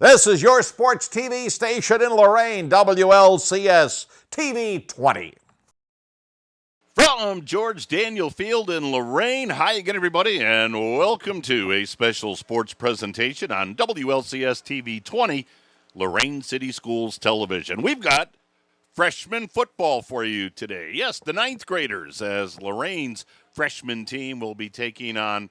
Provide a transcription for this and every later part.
This is your sports TV station in Lorain, WLCS TV 20. From George Daniel Field in Lorraine, hi again, everybody, and welcome to a special sports presentation on WLCS TV 20, Lorain City Schools Television. We've got freshman football for you today. Yes, the ninth graders, as Lorraine's freshman team will be taking on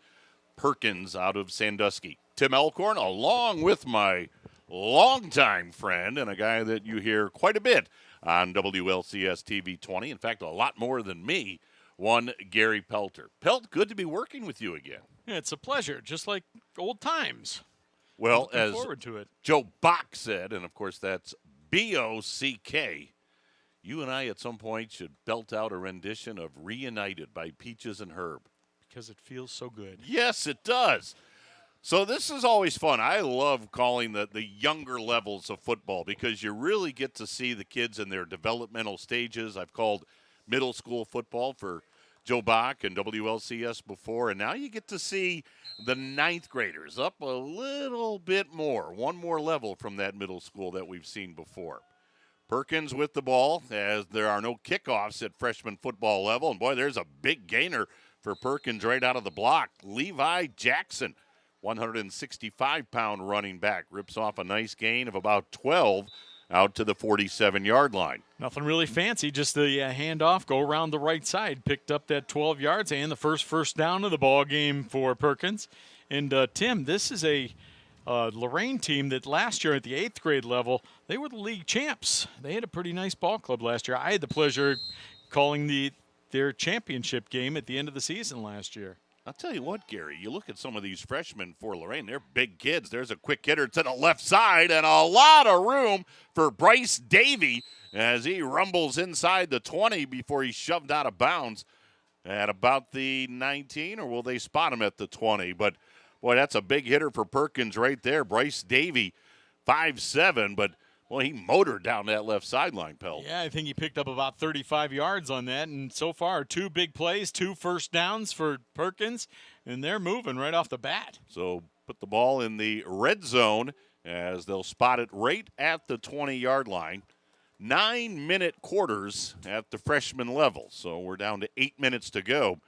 Perkins out of Sandusky. Tim Elkhorn, along with my longtime friend and a guy that you hear quite a bit on WLCS TV 20. In fact, a lot more than me, one Gary Pelter. Pelt, good to be working with you again. Yeah, it's a pleasure, just like old times. Well, Looking as forward to it. Joe Bach said, and of course that's B-O-C-K, you and I at some point should belt out a rendition of Reunited by Peaches and Herb. Because it feels so good. Yes, it does. So this is always fun. I love calling the younger levels of football because you really get to see the kids in their developmental stages. I've called middle school football for Joe Bach and WLCS before, and now you get to see the ninth graders up a little bit more, one more level from that middle school that we've seen before. Perkins with the ball as there are no kickoffs at freshman football level, and boy, there's a big gainer for Perkins right out of the block. Levi Jackson, 165-pound running back, rips off a nice gain of about 12 out to the 47-yard line. Nothing really fancy, just the handoff, go around the right side. Picked up that 12 yards and the first down of the ball game for Perkins. And, Tim, this is a Lorain team that last year at the 8th grade level, they were the league champs. They had a pretty nice ball club last year. I had the pleasure of calling their championship game at the end of the season last year. I'll tell you what, Gary, you look at some of these freshmen for Lorain, they're big kids. There's a quick hitter to the left side and a lot of room for Bryce Davey as he rumbles inside the 20 before he's shoved out of bounds at about the 19, or will they spot him at the 20? But, boy, that's a big hitter for Perkins right there. Bryce Davey, 5'7", but well, he motored down that left sideline, Pelt. Yeah, I think he picked up about 35 yards on that. And so far, 2 big plays, 2 first downs for Perkins, and they're moving right off the bat. So put the ball in the red zone as they'll spot it right at the 20-yard line. 9-minute quarters at the freshman level. So we're down to 8 minutes to go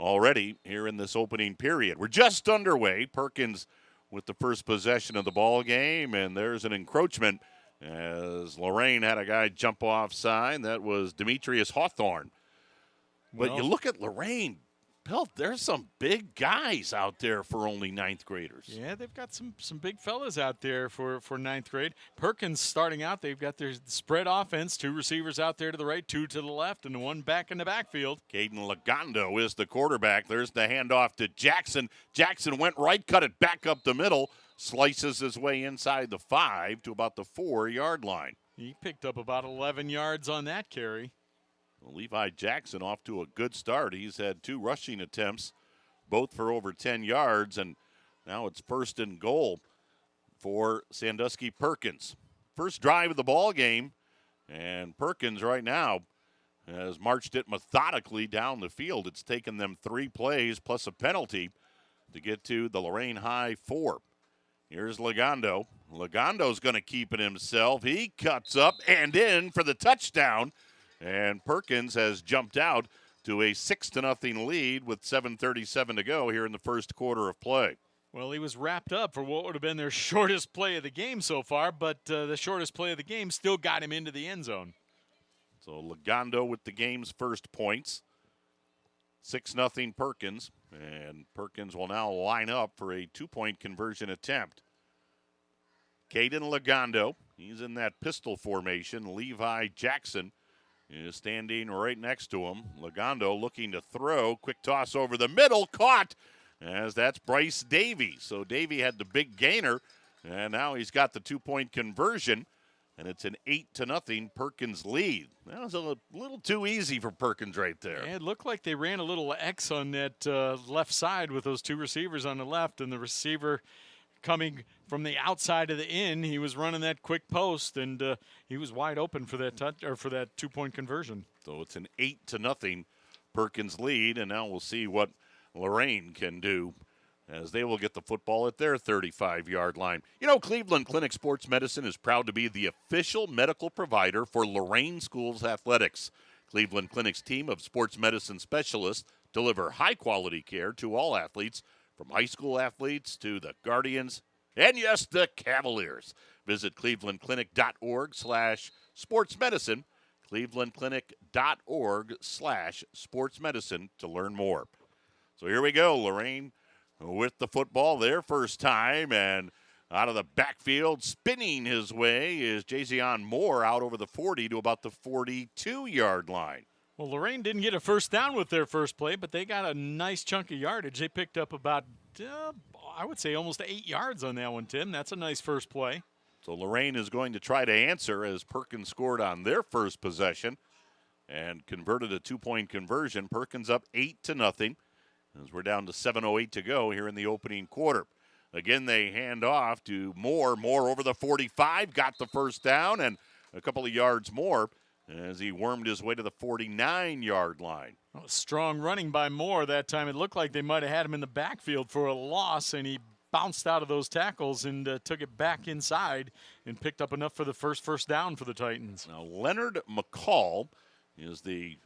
already here in this opening period. We're just underway. Perkins with the first possession of the ball game, and there's an encroachment as Lorraine had a guy jump offside. That was Demetrius Hawthorne. But you look at Lorraine, Pelt, there's some big guys out there for only ninth graders. Yeah, they've got some big fellas out there for ninth grade. Perkins starting out, they've got their spread offense, 2 receivers out there to the right, 2 to the left, and 1 back in the backfield. Caden Lagondo is the quarterback. There's the handoff to Jackson. Jackson went right, cut it back up the middle, slices his way inside the 5 to about the 4-yard line. He picked up about 11 yards on that carry. Levi Jackson off to a good start. He's had 2 rushing attempts, both for over 10 yards, and now it's 1st and goal for Sandusky Perkins. First drive of the ball game, and Perkins right now has marched it methodically down the field. It's taken them 3 plays plus a penalty to get to the Lorain High 4. Here's Lagondo. Lagondo's going to keep it himself. He cuts up and in for the touchdown. And Perkins has jumped out to a 6-0 lead with 7:37 to go here in the first quarter of play. Well, he was wrapped up for what would have been their shortest play of the game so far, but the shortest play of the game still got him into the end zone. So Lagondo with the game's first points. 6-0 Perkins, and Perkins will now line up for a 2-point conversion attempt. Caden Lagondo, he's in that pistol formation. Levi Jackson is standing right next to him. Lagondo looking to throw. Quick toss over the middle. Caught as that's Bryce Davey. So Davey had the big gainer, and now he's got the 2-point conversion, and it's an 8-0 Perkins lead. That was a little too easy for Perkins right there. Yeah, it looked like they ran a little X on that left side with those 2 receivers on the left, and the receiver coming from the outside of the in, he was running that quick post, and he was wide open for that touch or for that 2-point conversion. So it's an 8-0 Perkins lead, and now we'll see what Lorraine can do as they will get the football at their 35-yard line. Cleveland Clinic Sports Medicine is proud to be the official medical provider for Lorain Schools athletics. Cleveland Clinic's team of sports medicine specialists deliver high-quality care to all athletes, from high school athletes to the Guardians, and yes, the Cavaliers. Visit clevelandclinic.org/sportsmedicine, clevelandclinic.org/sportsmedicine to learn more. So here we go, Lorraine with the football their first time, and out of the backfield, spinning his way, is Jazion Moore out over the 40 to about the 42-yard line. Well, Lorraine didn't get a first down with their first play, but they got a nice chunk of yardage. They picked up about, I would say, almost 8 yards on that one, Tim. That's a nice first play. So Lorraine is going to try to answer, as Perkins scored on their first possession and converted a 2-point conversion. Perkins up 8-0, as we're down to 7:08 to go here in the opening quarter. Again, they hand off to Moore. Moore over the 45, got the first down and a couple of yards more as he wormed his way to the 49-yard line. Well, strong running by Moore that time. It looked like they might have had him in the backfield for a loss, and he bounced out of those tackles and took it back inside and picked up enough for the first down for the Titans. Now, Leonard McCall is the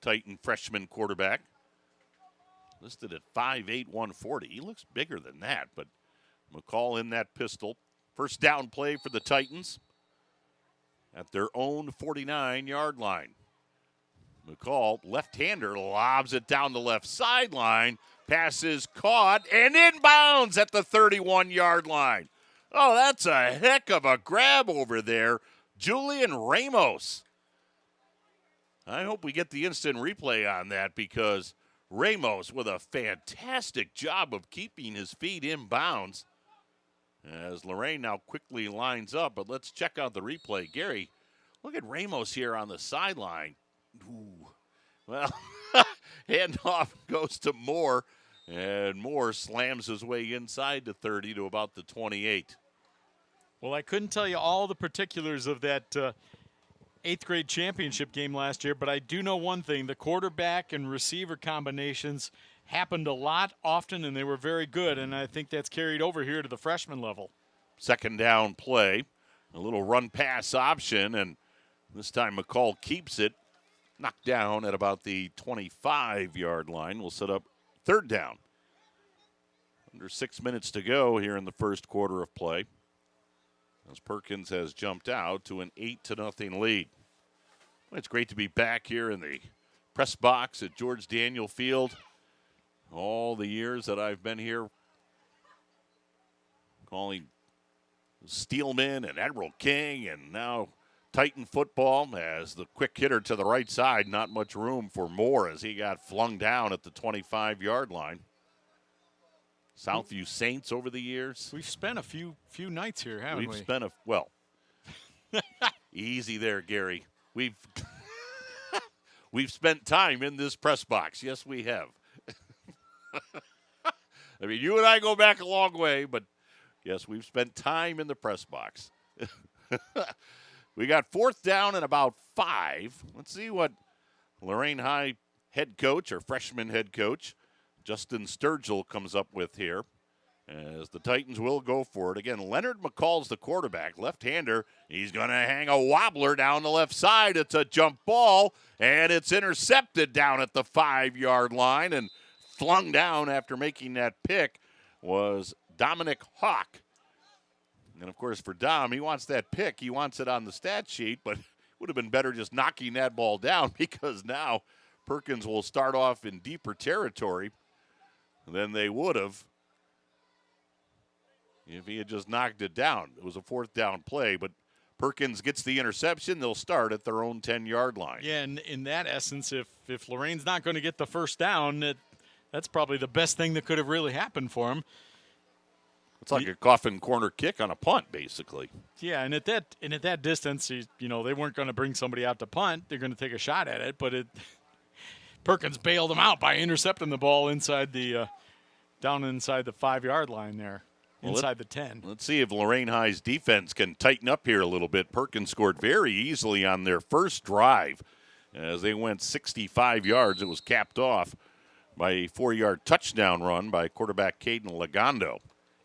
Titan freshman quarterback, listed at 5'8", 140. He looks bigger than that, but McCall in that pistol. First down play for the Titans at their own 49-yard line. McCall, left-hander, lobs it down the left sideline. Pass is caught and inbounds at the 31-yard line. Oh, that's a heck of a grab over there. Julian Ramos. I hope we get the instant replay on that, because Ramos with a fantastic job of keeping his feet in bounds, as Lorraine now quickly lines up. But let's check out the replay. Gary, look at Ramos here on the sideline. Ooh. Well, handoff goes to Moore, and Moore slams his way inside the 30 to about the 28. Well, I couldn't tell you all the particulars of that 8th grade championship game last year, but I do know one thing. The quarterback and receiver combinations happened a lot, often, and they were very good, and I think that's carried over here to the freshman level. Second down play, a little run-pass option, and this time McCall keeps it, knocked down at about the 25-yard line. We'll set up third down. Under 6 minutes to go here in the first quarter of play, as Perkins has jumped out to an 8-0 lead. Well, it's great to be back here in the press box at George Daniel Field. All the years that I've been here, calling Steelman and Admiral King, and now Titan football, as the quick hitter to the right side. Not much room for Moore as he got flung down at the 25-yard line. Southview Saints over the years. We've spent a few nights here, haven't we? We've spent easy there, Gary. We've spent time in this press box. Yes, we have. I mean, you and I go back a long way, but yes, we've spent time in the press box. We got fourth down and about 5. Let's see what Lorain High head coach, or freshman head coach, Justin Sturgill, comes up with here, as the Titans will go for it. Again, Leonard McCall's the quarterback, left-hander. He's going to hang a wobbler down the left side. It's a jump ball, and it's intercepted down at the 5-yard line, and flung down after making that pick was Dominic Hawk. And, of course, for Dom, he wants that pick. He wants it on the stat sheet, but it would have been better just knocking that ball down, because now Perkins will start off in deeper territory than they would have if he had just knocked it down. It was a fourth down play, but Perkins gets the interception. They'll start at their own 10-yard line. Yeah, and in that essence, if Lorraine's not going to get the first down, that's probably the best thing that could have really happened for him. It's like a coffin corner kick on a punt, basically. Yeah, and at that distance, they weren't going to bring somebody out to punt. They're going to take a shot at it, but Perkins bailed them out by intercepting the ball inside down inside the 5-yard line there, inside the 10. Let's see if Lorain High's defense can tighten up here a little bit. Perkins scored very easily on their first drive as they went 65 yards. It was capped off by a 4-yard touchdown run by quarterback Caden Lagondo.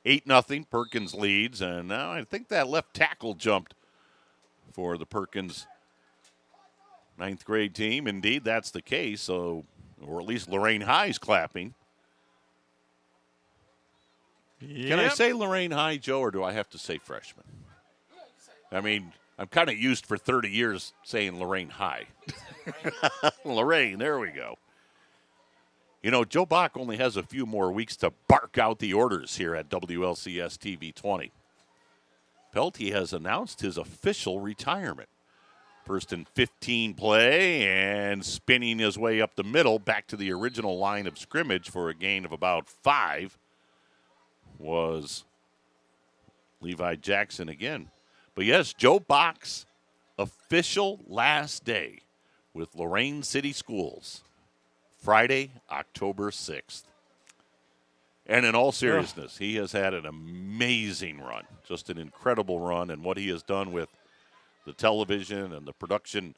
8-0, Perkins leads, and now I think that left tackle jumped for the Perkins 9th grade team. Indeed, that's the case, or at least Lorain High's clapping. Yep. Can I say Lorain High, Joe, or do I have to say Freshman? I mean, I'm kind of used for 30 years saying Lorain High. Lorain, there we go. You know, Joe Bach only has a few more weeks to bark out the orders here at WLCS TV 20. Pelty has announced his official retirement. First and 15 play, and spinning his way up the middle back to the original line of scrimmage for a gain of about 5 was Levi Jackson again. But yes, Joe Bach's official last day with Lorain City Schools, Friday, October 6th. And in all seriousness, he has had an amazing run, just an incredible run, and what he has done with the television and the production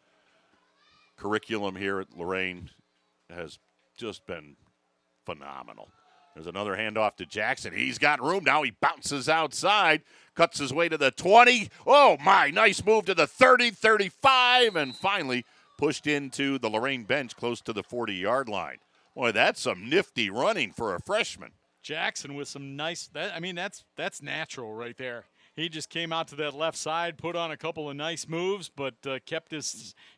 curriculum here at Lorain has just been phenomenal. There's another handoff to Jackson. He's got room now. He bounces outside, cuts his way to the 20. Oh, my, nice move to the 30, 35, and finally pushed into the Lorain bench close to the 40-yard line. Boy, that's some nifty running for a freshman. Jackson with some nice, that's natural right there. He just came out to that left side, put on a couple of nice moves, but kept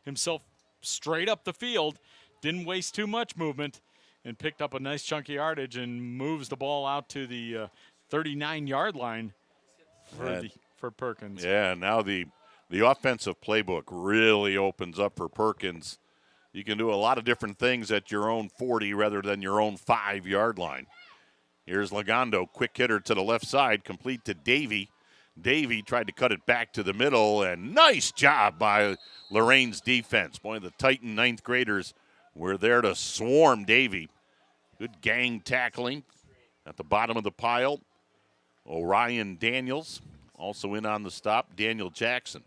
himself straight up the field, didn't waste too much movement, and picked up a nice chunky yardage and moves the ball out to the 39-yard line for Perkins. Yeah, now the offensive playbook really opens up for Perkins. You can do a lot of different things at your own 40 rather than your own 5-yard line. Here's Lagondo, quick hitter to the left side, complete to Davey. Davey tried to cut it back to the middle, and nice job by Lorain's defense. Boy, the Titan 9th graders were there to swarm Davey. Good gang tackling at the bottom of the pile. Orion Daniels also in on the stop. Daniel Jackson.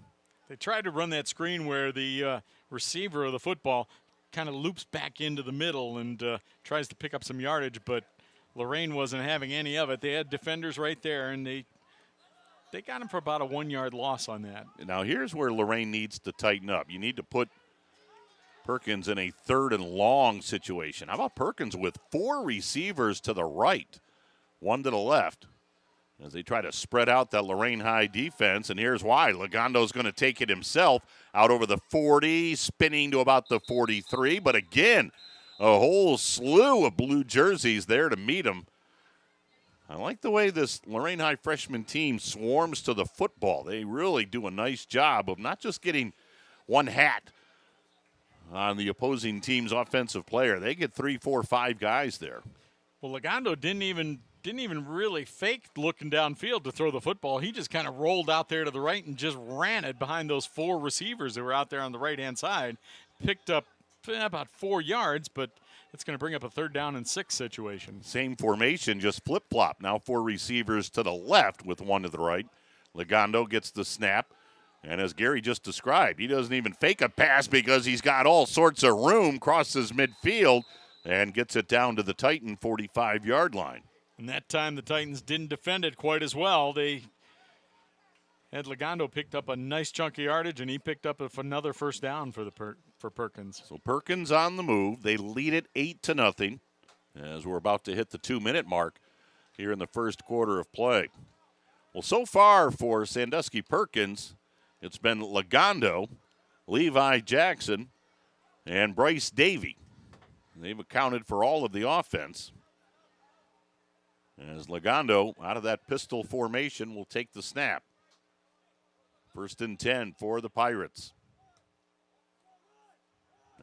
They tried to run that screen where the receiver of the football kind of loops back into the middle and tries to pick up some yardage, but Lorain wasn't having any of it. They had defenders right there, and they got him for about a 1-yard loss on that. Now here's where Lorain needs to tighten up. You need to put Perkins in a 3rd and long situation. How about Perkins with 4 receivers to the right, 1 to the left, as they try to spread out that Lorain High defense. And here's why. Lagondo's going to take it himself out over the 40, spinning to about the 43. But again, a whole slew of blue jerseys there to meet him. I like the way this Lorain High freshman team swarms to the football. They really do a nice job of not just getting one hat on the opposing team's offensive player. They get 3, 4, 5 guys there. Well, Lagondo didn't even really fake looking downfield to throw the football. He just kind of rolled out there to the right and just ran it behind those 4 receivers that were out there on the right-hand side. Picked up about 4 yards, but it's going to bring up a 3rd down and 6 situation. Same formation, just flip-flop. Now 4 receivers to the left with 1 to the right. Lagondo gets the snap. And as Gary just described, he doesn't even fake a pass because he's got all sorts of room, crosses midfield, and gets it down to the Titan 45-yard line. And that time the Titans didn't defend it quite as well. They had Lagondo picked up a nice chunky yardage, and he picked up another 1st down for Perkins. So Perkins on the move. They lead it 8-0 as we're about to hit the 2-minute mark here in the first quarter of play. Well, so far for Sandusky Perkins, it's been Lagondo, Levi Jackson, and Bryce Davey. They've accounted for all of the offense. As Lagondo, out of that pistol formation, will take the snap. 1st and 10 for the Pirates.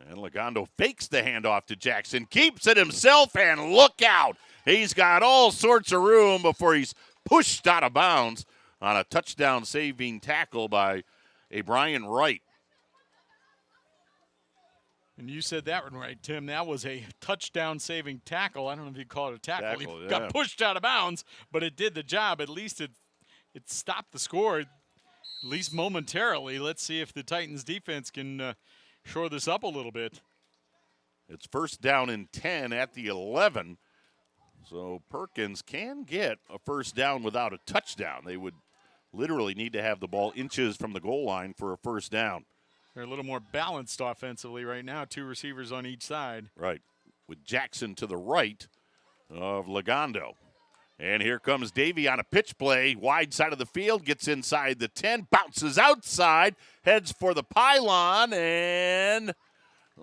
And Lagondo fakes the handoff to Jackson, keeps it himself, and look out. He's got all sorts of room before he's pushed out of bounds on a touchdown-saving tackle by a Brian Wright. And you said that one right, Tim. That was a touchdown-saving tackle. I don't know if you call it a tackle. He got pushed out of bounds, but it did the job. At least it stopped the score, at least momentarily. Let's see if the Titans defense can shore this up a little bit. It's first down and 10 at the 11. So Perkins can get a first down without a touchdown. They would literally need to have the ball inches from the goal line for a first down. They're a little more balanced offensively right now, 2 receivers on each side. Right, with Jackson to the right of Lagondo. And here comes Davey on a pitch play, wide side of the field, gets inside the 10, bounces outside, heads for the pylon, and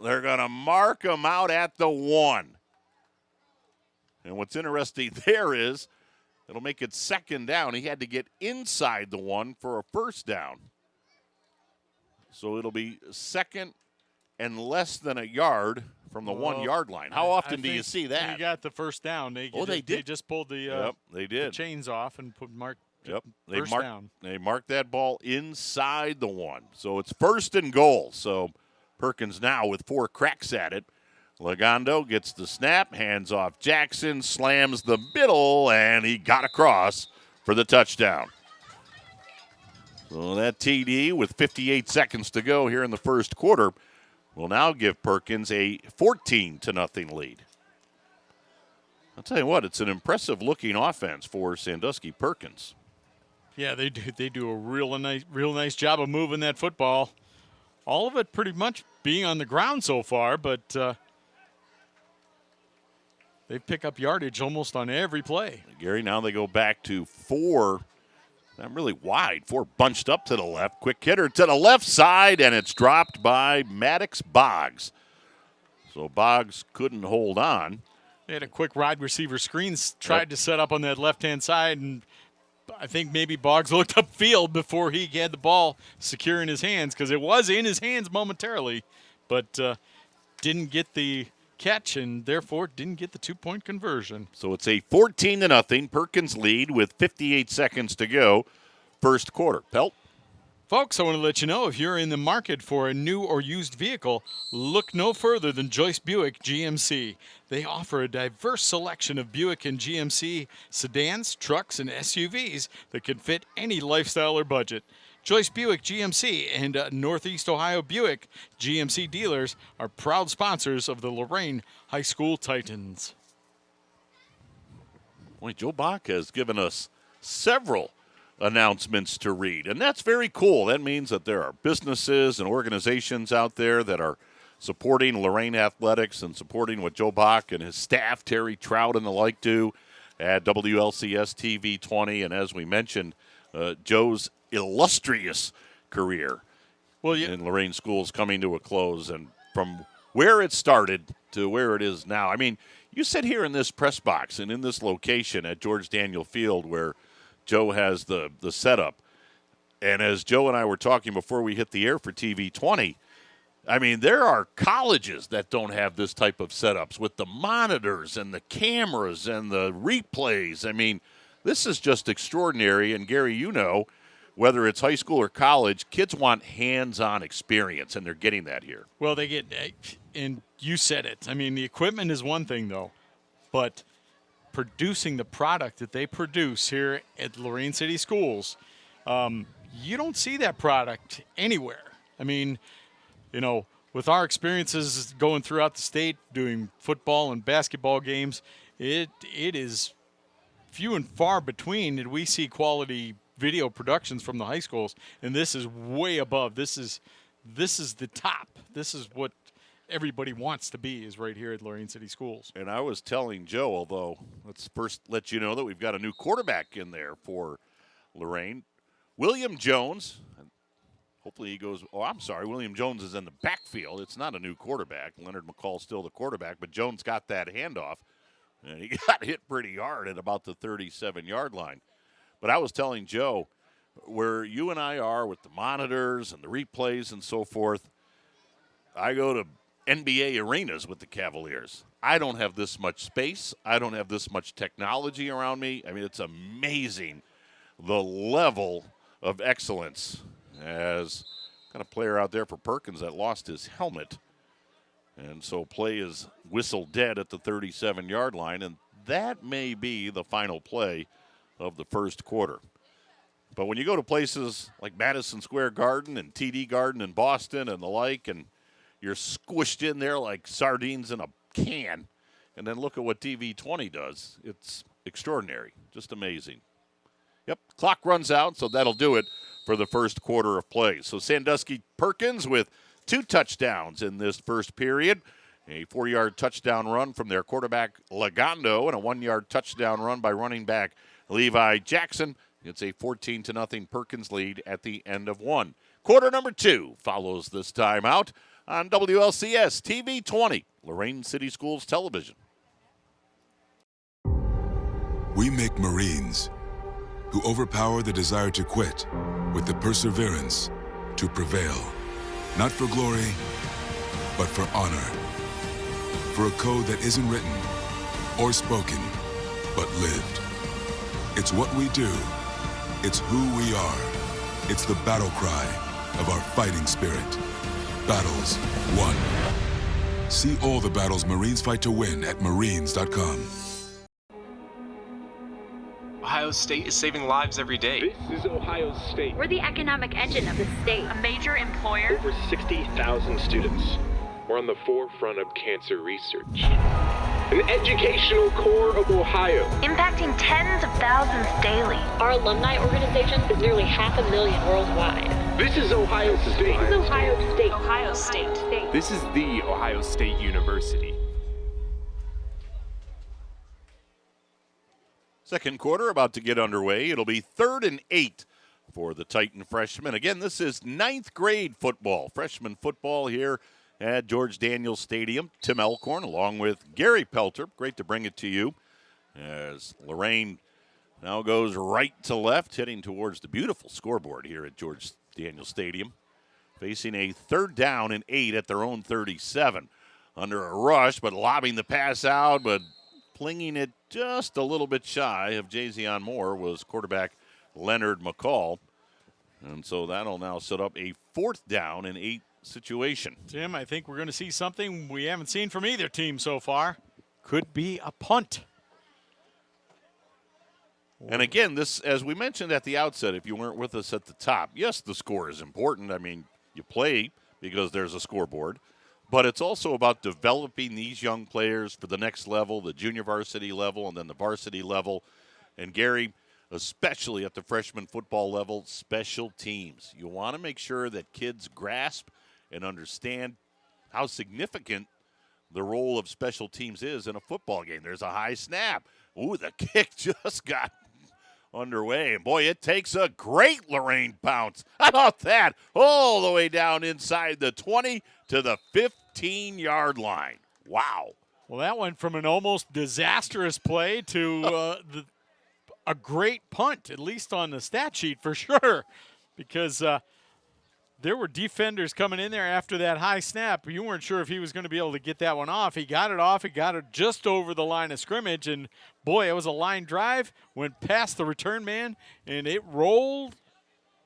they're going to mark him out at the 1. And what's interesting there is it'll make it second down. He had to get inside the 1 for a first down. So it'll be second and less than a yard from the 1 yard line. How often do you see that? They got the first down. They did. They just pulled the, they did. the chains off and marked They first down. They marked that ball inside the 1. So it's first and goal. So Perkins now with 4 cracks at it. Lagondo gets the snap, hands off Jackson, slams the middle, and he got across for the touchdown. So that TD with 58 seconds to go here in the first quarter will now give Perkins a 14-0 lead. I'll tell you what, it's an impressive-looking offense for Sandusky Perkins. Yeah, they do. They do a real nice job of moving that football. All of it pretty much being on the ground so far, but they pick up yardage almost on every play. Gary, now they go back to 4, not really wide, 4 bunched up to the left. Quick hitter to the left side, and it's dropped by Maddox Boggs. So Boggs couldn't hold on. They had a quick wide receiver screen, tried to set up on that left-hand side, and I think maybe Boggs looked upfield before he had the ball secure in his hands, because it was in his hands momentarily, but didn't get the catch and therefore didn't get the 2-point conversion. So it's a 14-0 Perkins lead with 58 seconds to go, first quarter. Pelt? Folks, I want to let you know, if you're in the market for a new or used vehicle, look no further than Joyce Buick GMC. They offer a diverse selection of Buick and GMC sedans, trucks, and SUVs that can fit any lifestyle or budget. Joyce Buick GMC and Northeast Ohio Buick GMC dealers are proud sponsors of the Lorain High School Titans. Boy, Joe Bach has given us several announcements to read, and that's very cool. That means that there are businesses and organizations out there that are supporting Lorain athletics and supporting what Joe Bach and his staff, Terry Trout and the like, do at WLCS TV 20. And as we mentioned, Joe's illustrious career in Lorain schools coming to a close, and from where it started to where it is now. I mean, you sit here in this press box and in this location at George Daniel Field where Joe has the setup, and as Joe and I were talking before we hit the air for TV 20, I mean, there are colleges that don't have this type of setups with the monitors and the cameras and the replays. I mean, this is just extraordinary, and Gary, you know, whether it's high school or college, kids want hands-on experience, and they're getting that here. Well, they get, and you said it. I mean, the equipment is one thing, though, but producing the product that they produce here at Lorain City Schools, you don't see that product anywhere. I mean, you know, with our experiences going throughout the state, doing football and basketball games, it is few and far between that we see quality video productions from the high schools, and this is way above. This is the top. This is what everybody wants to be, is right here at Lorain City Schools. And I was telling Joe, although let's first let you know that we've got a new quarterback in there for Lorain. William Jones, hopefully he goes, William Jones is in the backfield. It's not a new quarterback. Leonard McCall's still the quarterback, but Jones got that handoff, and he got hit pretty hard at about the 37-yard line. But I was telling Joe, where you and I are with the monitors and the replays and so forth, I go to NBA arenas with the Cavaliers. I don't have this much space. I don't have this much technology around me. I mean, it's amazing the level of excellence. As got a player out there for Perkins that lost his helmet. And so play is whistled dead at the 37-yard line, and that may be the final play of the first quarter. But when you go to places like Madison Square Garden and TD Garden in Boston and the like, and you're squished in there like sardines in a can. And then look at what TV20 does. It's extraordinary, just amazing. Yep, clock runs out, so that'll do it for the first quarter of play. So Sandusky Perkins with 2 touchdowns in this first period. A 4-yard touchdown run from their quarterback Lagondo and a 1-yard touchdown run by running back Levi Jackson. It's a 14-0 Perkins lead at the end of 1. Quarter number 2 follows this timeout on WLCS TV 20, Lorain City Schools Television. We make Marines who overpower the desire to quit with the perseverance to prevail. Not for glory, but for honor. For a code that isn't written or spoken, but lived. It's what we do. It's who we are. It's the battle cry of our fighting spirit. Battles won. See all the battles Marines fight to win at marines.com. Ohio State is saving lives every day. This is Ohio State. We're the economic engine of the state, a major employer. Over 60,000 students. We're on the forefront of cancer research. An educational core of Ohio. Impacting tens of thousands daily. Our alumni organization is nearly 500,000 worldwide. This is Ohio State. This is Ohio State. Ohio State. This is the Ohio State University. Second quarter about to get underway. It'll be 3rd and 8 for the Titan freshmen. Again, this is 9th grade football, freshman football here at George Daniels Stadium. Tim Elkhorn along with Gary Pelter. Great to bring it to you as Lorraine now goes right to left, heading towards the beautiful scoreboard here at George Daniels Stadium. Facing a 3rd down and 8 at their own 37. Under a rush, but lobbing the pass out, but plinging it just a little bit shy of Jazion Moore was quarterback Leonard McCall. And so that'll now set up a 4th down and 8 situation. Tim, I think we're going to see something we haven't seen from either team so far. Could be a punt. And again, this, as we mentioned at the outset, if you weren't with us at the top, yes, the score is important. I mean, you play because there's a scoreboard. But it's also about developing these young players for the next level, the junior varsity level, and then the varsity level. And Gary, especially at the freshman football level, special teams. You want to make sure that kids grasp and understand how significant the role of special teams is in a football game. There's a high snap. Ooh, the kick just got underway. And, boy, it takes a great Lorain bounce. How about that? All the way down inside the 20 to the 15-yard line. Wow. Well, that went from an almost disastrous play to a great punt, at least on the stat sheet for sure, because there were defenders coming in there after that high snap. You weren't sure if he was going to be able to get that one off. He got it off. He got it just over the line of scrimmage, and, boy, it was a line drive, went past the return man, and it rolled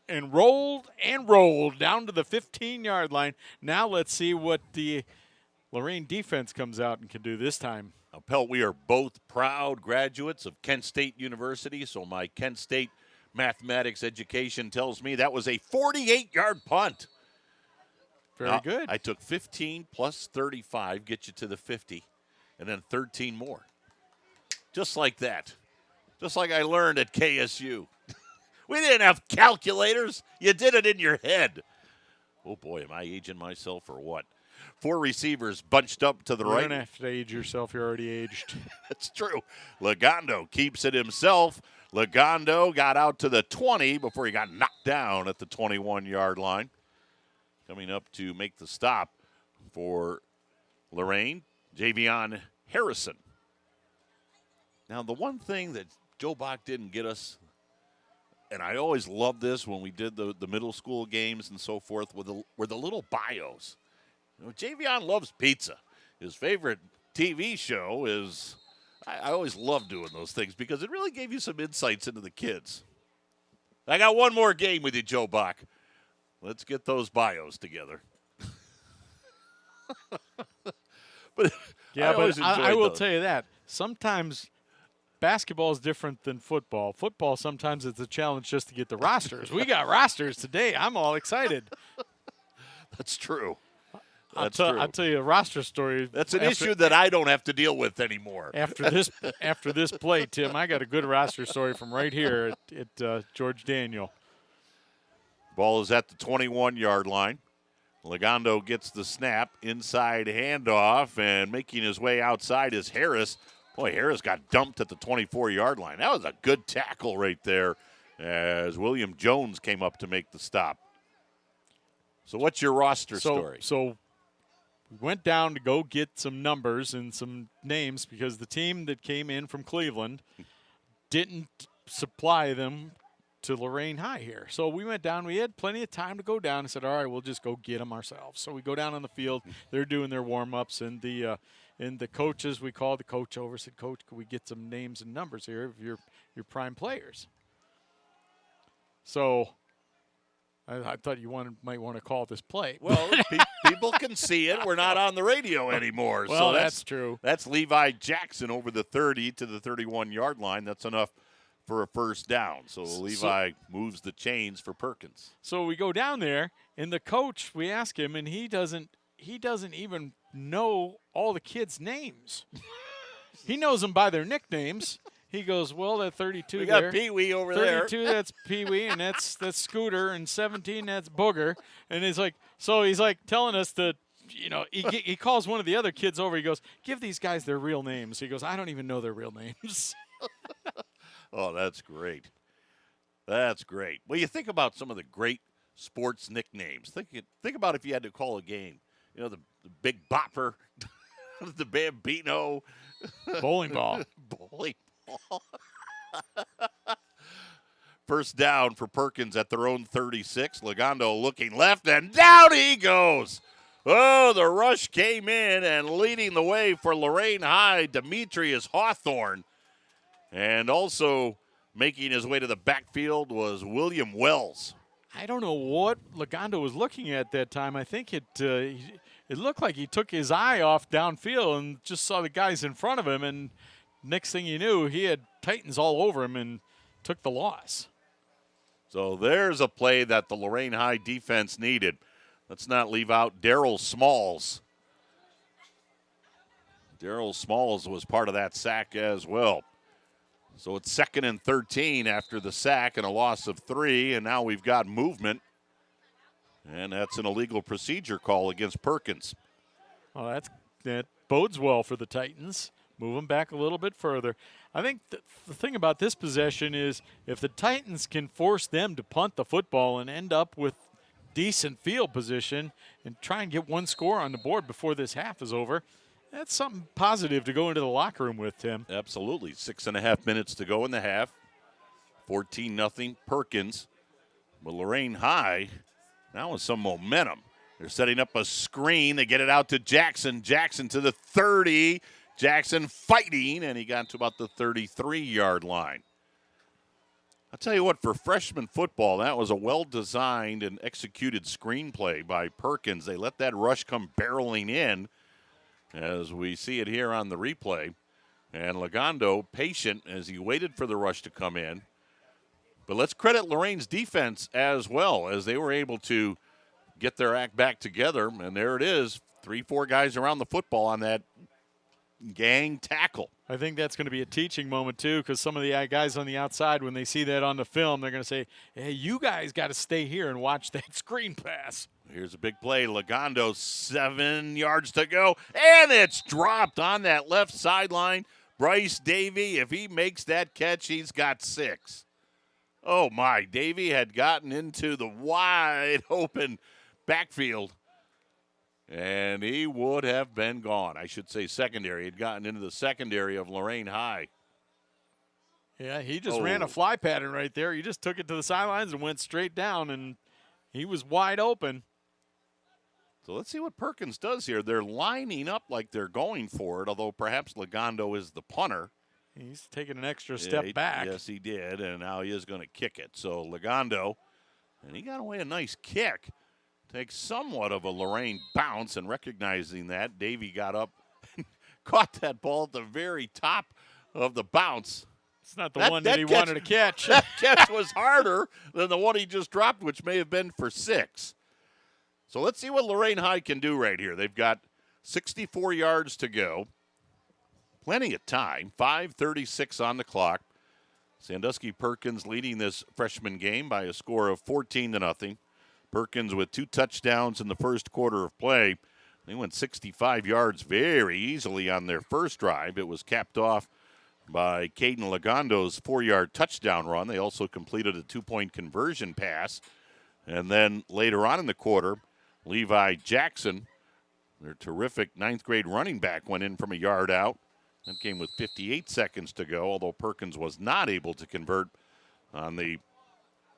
and rolled and rolled down to the 15-yard line. Now let's see what the Lorain defense comes out and can do this time. Now, Pelt, we are both proud graduates of Kent State University, so my Kent State mathematics education tells me that was a 48-yard punt. Very good. I took 15 plus 35, get you to the 50, and then 13 more. Just like that. Just like I learned at KSU. We didn't have calculators. You did it in your head. Oh, boy, am I aging myself or what? 4 receivers bunched up to the right. You don't have to age yourself. You're already aged. That's true. Lagondo keeps it himself. Lagondo got out to the 20 before he got knocked down at the 21-yard line. Coming up to make the stop for Lorraine, Javion Harrison. Now, the one thing that Joe Bach didn't get us, and I always loved this when we did the middle school games and so forth, were the little bios. You know, Javion loves pizza. His favorite TV show is, I always love doing those things because it really gave you some insights into the kids. I got one more game with you, Joe Bach. Let's get those bios together. But yeah, I will those. tell you that. Sometimes basketball is different than football. Football, sometimes it's a challenge just to get the rosters. We got rosters today. I'm all excited. That's true. That's true. I'll tell you a roster story. That's an issue that I don't have to deal with anymore. After this play, Tim, I got a good roster story from right here at George Daniel. Ball is at the 21-yard line. Legando gets the snap, inside handoff, and making his way outside is Harris. Boy, Harris got dumped at the 24-yard line. That was a good tackle right there as William Jones came up to make the stop. So what's your roster story? So we went down to go get some numbers and some names because the team that came in from Cleveland didn't supply them to Lorain High here. So we went down. We had plenty of time to go down and said, all right, we'll just go get them ourselves. So we go down on the field. They're doing their warm-ups, and the coaches, we called the coach over, said, Coach, could we get some names and numbers here of your prime players? So I thought you might want to call this play. Well, people can see it. We're not on the radio anymore. Well, so that's true. That's Levi Jackson over the 30 to the 31-yard line. That's enough for a first down. So Levi moves the chains for Perkins. So we go down there, and the coach, we ask him, and he doesn't even know all the kids' names. He knows them by their nicknames. He goes, well, that 32 we there. got Pee-wee over 32, there. 32, that's Pee-wee, and that's Scooter, and 17, that's Booger. And he's like telling us to, he calls one of the other kids over. He goes, give these guys their real names. He goes, I don't even know their real names. Oh, that's great. That's great. Well, you think about some of the great sports nicknames. Think about if you had to call a game. The Big Bopper, the Bambino. Bowling ball. Bowling ball. First down for Perkins at their own 36. Legando looking left, and down he goes. Oh, the rush came in, and leading the way for Lorain High, Demetrius Hawthorne. And also making his way to the backfield was William Wells. I don't know what Legando was looking at that time. I think it looked like he took his eye off downfield and just saw the guys in front of him, and next thing you knew, he had Titans all over him and took the loss. So there's a play that the Lorain High defense needed. Let's not leave out Darryl Smalls. Darryl Smalls was part of that sack as well. So it's 2nd and 13 after the sack and a loss of 3, and now we've got movement. And that's an illegal procedure call against Perkins. Well, that bodes well for the Titans. Move them back a little bit further. I think the thing about this possession is if the Titans can force them to punt the football and end up with decent field position and try and get one score on the board before this half is over, that's something positive to go into the locker room with, Tim. Absolutely. 6.5 minutes to go in the half. 14-0 Perkins. But Lorain High now with some momentum. They're setting up a screen. They get it out to Jackson. Jackson to the 30. Jackson fighting, and he got to about the 33-yard line. I'll tell you what, for freshman football, that was a well-designed and executed screenplay by Perkins. They let that rush come barreling in, as we see it here on the replay. And Legando patient as he waited for the rush to come in. But let's credit Lorain's defense as well, as they were able to get their act back together. And there it is, 3-4 guys around the football on that gang tackle. I think that's going to be a teaching moment, too, because some of the guys on the outside, when they see that on the film, they're going to say, hey, you guys got to stay here and watch that screen pass. Here's a big play. Legando, 7 yards to go, and it's dropped on that left sideline. Bryce Davey, if he makes that catch, he's got 6. Oh, my. Davey had gotten into the wide open backfield, and he would have been gone. I should say secondary. He'd gotten into the secondary of Lorain High. Yeah, he just ran a fly pattern right there. He just took it to the sidelines and went straight down, and he was wide open. So let's see what Perkins does here. They're lining up like they're going for it, although perhaps Legando is the punter. He's taking an extra step back. Yes, he did, and now he is going to kick it. So Legando, and he got away a nice kick. Takes somewhat of a Lorain bounce, and recognizing that, Davey got up and caught that ball at the very top of the bounce. It's not the one that he wanted to catch. That catch was harder than the one he just dropped, which may have been for 6. So let's see what Lorain High can do right here. They've got 64 yards to go. Plenty of time. 5:36 on the clock. Sandusky Perkins leading this freshman game by a score of 14-0. Perkins with 2 touchdowns in the first quarter of play. They went 65 yards very easily on their first drive. It was capped off by Caden Lagondo's 4-yard touchdown run. They also completed a 2-point conversion pass. And then later on in the quarter, Levi Jackson, their terrific 9th grade running back, went in from a yard out. That came with 58 seconds to go, although Perkins was not able to convert on the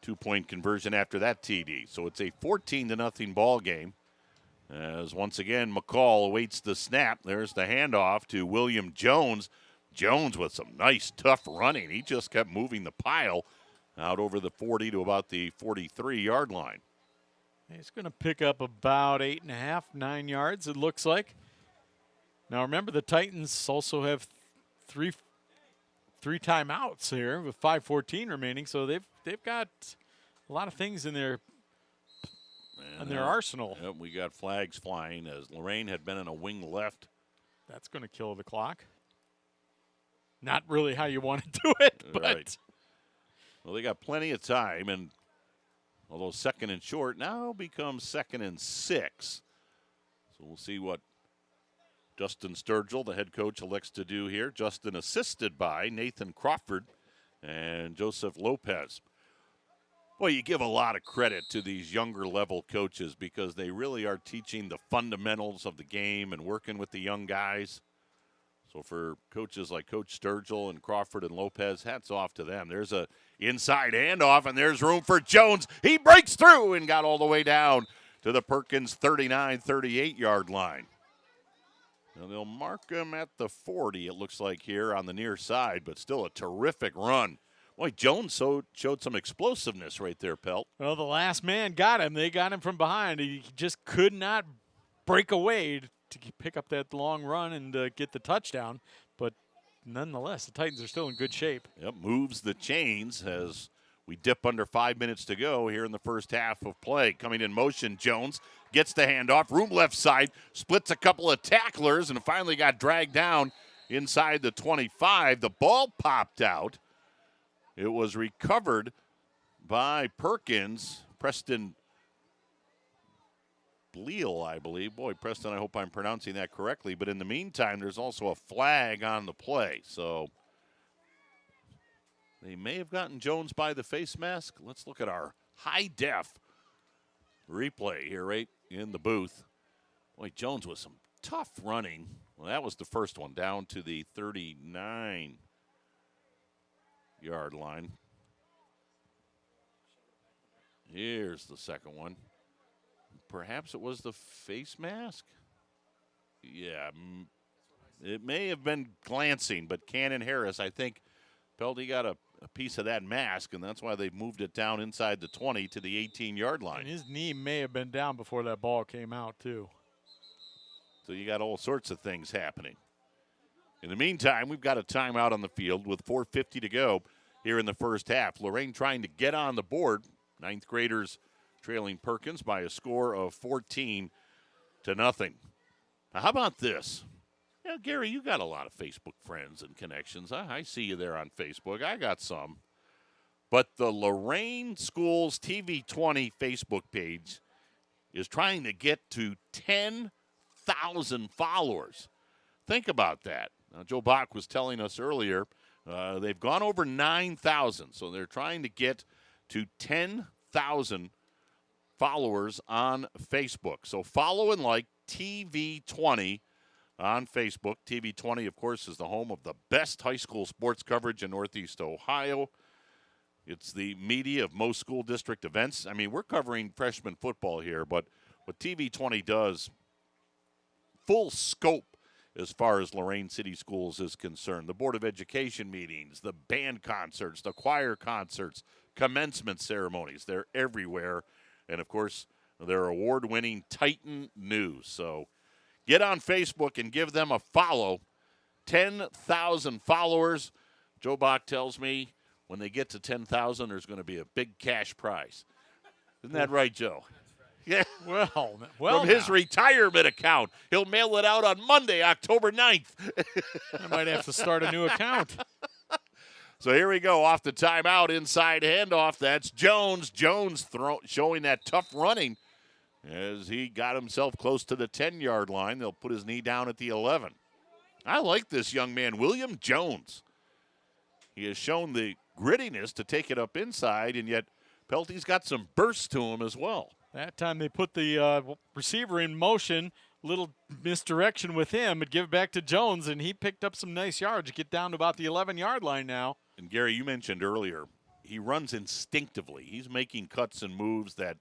2-point conversion after that TD. So it's a 14-0 ball game. As once again, McCall awaits the snap. There's the handoff to William Jones. Jones with some nice, tough running. He just kept moving the pile out over the 40 to about the 43-yard line. He's going to pick up about 8.5, 9 yards, it looks like. Now, remember, the Titans also have three timeouts here with 5:14 remaining, so they've got a lot of things in their arsenal. Yep, we got flags flying as Lorraine had been in a wing left. That's going to kill the clock. Not really how you want to do it, but. Right. Well, they got plenty of time, and although 2nd and short now becomes 2nd and 6. So we'll see what Justin Sturgill, the head coach, elects to do here. Justin assisted by Nathan Crawford and Joseph Lopez. Well, you give a lot of credit to these younger level coaches because they really are teaching the fundamentals of the game and working with the young guys. So for coaches like Coach Sturgill and Crawford and Lopez, hats off to them. There's a inside handoff, and there's room for Jones. He breaks through and got all the way down to the Perkins 39, 38-yard line. Now they'll mark him at the 40, it looks like here on the near side, but still a terrific run. Boy, Jones showed some explosiveness right there, Pelt. Well, the last man got him. They got him from behind. He just could not break away to pick up that long run and get the touchdown. But nonetheless, the Titans are still in good shape. Yep, moves the chains as we dip under 5 minutes to go here in the first half of play. Coming in motion, Jones gets the handoff, room left side, splits a couple of tacklers, and finally got dragged down inside the 25. The ball popped out. It was recovered by Perkins, Preston Bleal, I believe. Boy, Preston, I hope I'm pronouncing that correctly. But in the meantime, there's also a flag on the play. So they may have gotten Jones by the face mask. Let's look at our high-def replay here right in the booth. Boy, Jones with some tough running. Well, that was the first one, down to the 39-yard line. Here's the second one. Perhaps it was the face mask? Yeah, it may have been glancing, but Cannon Harris, I think, Pelty got a piece of that mask, and that's why they moved it down inside the 20 to the 18-yard line. And his knee may have been down before that ball came out, too. So you got all sorts of things happening. In the meantime, we've got a timeout on the field with 4:50 to go here in the first half. Lorraine trying to get on the board. 9th graders trailing Perkins by a score of 14-0. Now, how about this? Yeah, Gary, you got a lot of Facebook friends and connections. I see you there on Facebook. I got some. But the Lorain Schools TV20 Facebook page is trying to get to 10,000 followers. Think about that. Now, Joe Bach was telling us earlier they've gone over 9,000, so they're trying to get to 10,000 followers on Facebook. So follow and like TV20 on Facebook. TV20, of course, is the home of the best high school sports coverage in Northeast Ohio. It's the media of most school district events. I mean, we're covering freshman football here, but what TV20 does, full scope as far as Lorain City Schools is concerned. The Board of Education meetings, the band concerts, the choir concerts, commencement ceremonies. They're everywhere. And, of course, they're award-winning Titan News. So get on Facebook and give them a follow. 10,000 followers. Joe Bach tells me when they get to 10,000, there's going to be a big cash prize. Isn't that right, Joe? Yeah. Well, From his now. retirement account. He'll mail it out on Monday, October 9th. I might have to start a new account. So here we go, off the timeout, inside handoff. That's Jones. Jones showing that tough running as he got himself close to the 10-yard line. They'll put his knee down at the 11. I like this young man, William Jones. He has shown the grittiness to take it up inside, and yet Pelty's got some burst to him as well. That time they put the receiver in motion, little misdirection with him, and give it back to Jones, and he picked up some nice yards. Get down to about the 11-yard line now. And Gary, you mentioned earlier, he runs instinctively. He's making cuts and moves that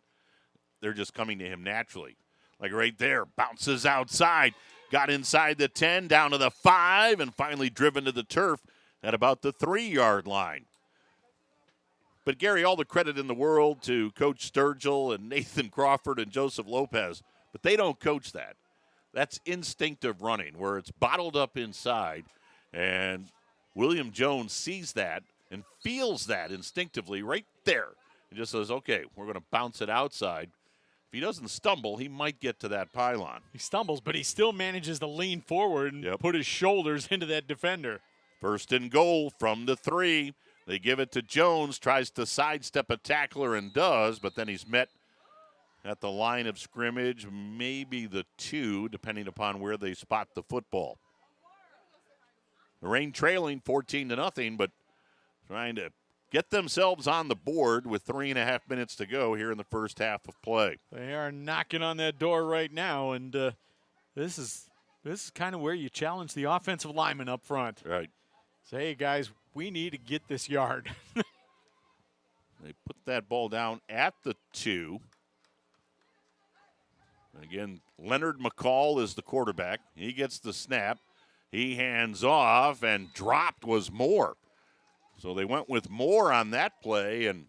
they're just coming to him naturally. Like right there, bounces outside, got inside the 10, down to the 5, and finally driven to the turf at about the 3-yard line. But Gary, all the credit in the world to Coach Sturgill and Nathan Crawford and Joseph Lopez, but they don't coach that. That's instinctive running where it's bottled up inside, and William Jones sees that and feels that instinctively right there. He just says, okay, we're going to bounce it outside. If he doesn't stumble, he might get to that pylon. He stumbles, but he still manages to lean forward and put his shoulders into that defender. First and goal from the 3. They give it to Jones, tries to sidestep a tackler and does, but then he's met at the line of scrimmage, maybe the 2, depending upon where they spot the football. Lorraine trailing 14-0, but trying to get themselves on the board with 3.5 minutes to go here in the first half of play. They are knocking on that door right now, and this is kind of where you challenge the offensive lineman up front. Right. Say, hey, guys, we need to get this yard. They put that ball down at the 2. Again, Leonard McCall is the quarterback. He gets the snap. He hands off, and dropped was Moore. So they went with Moore on that play, and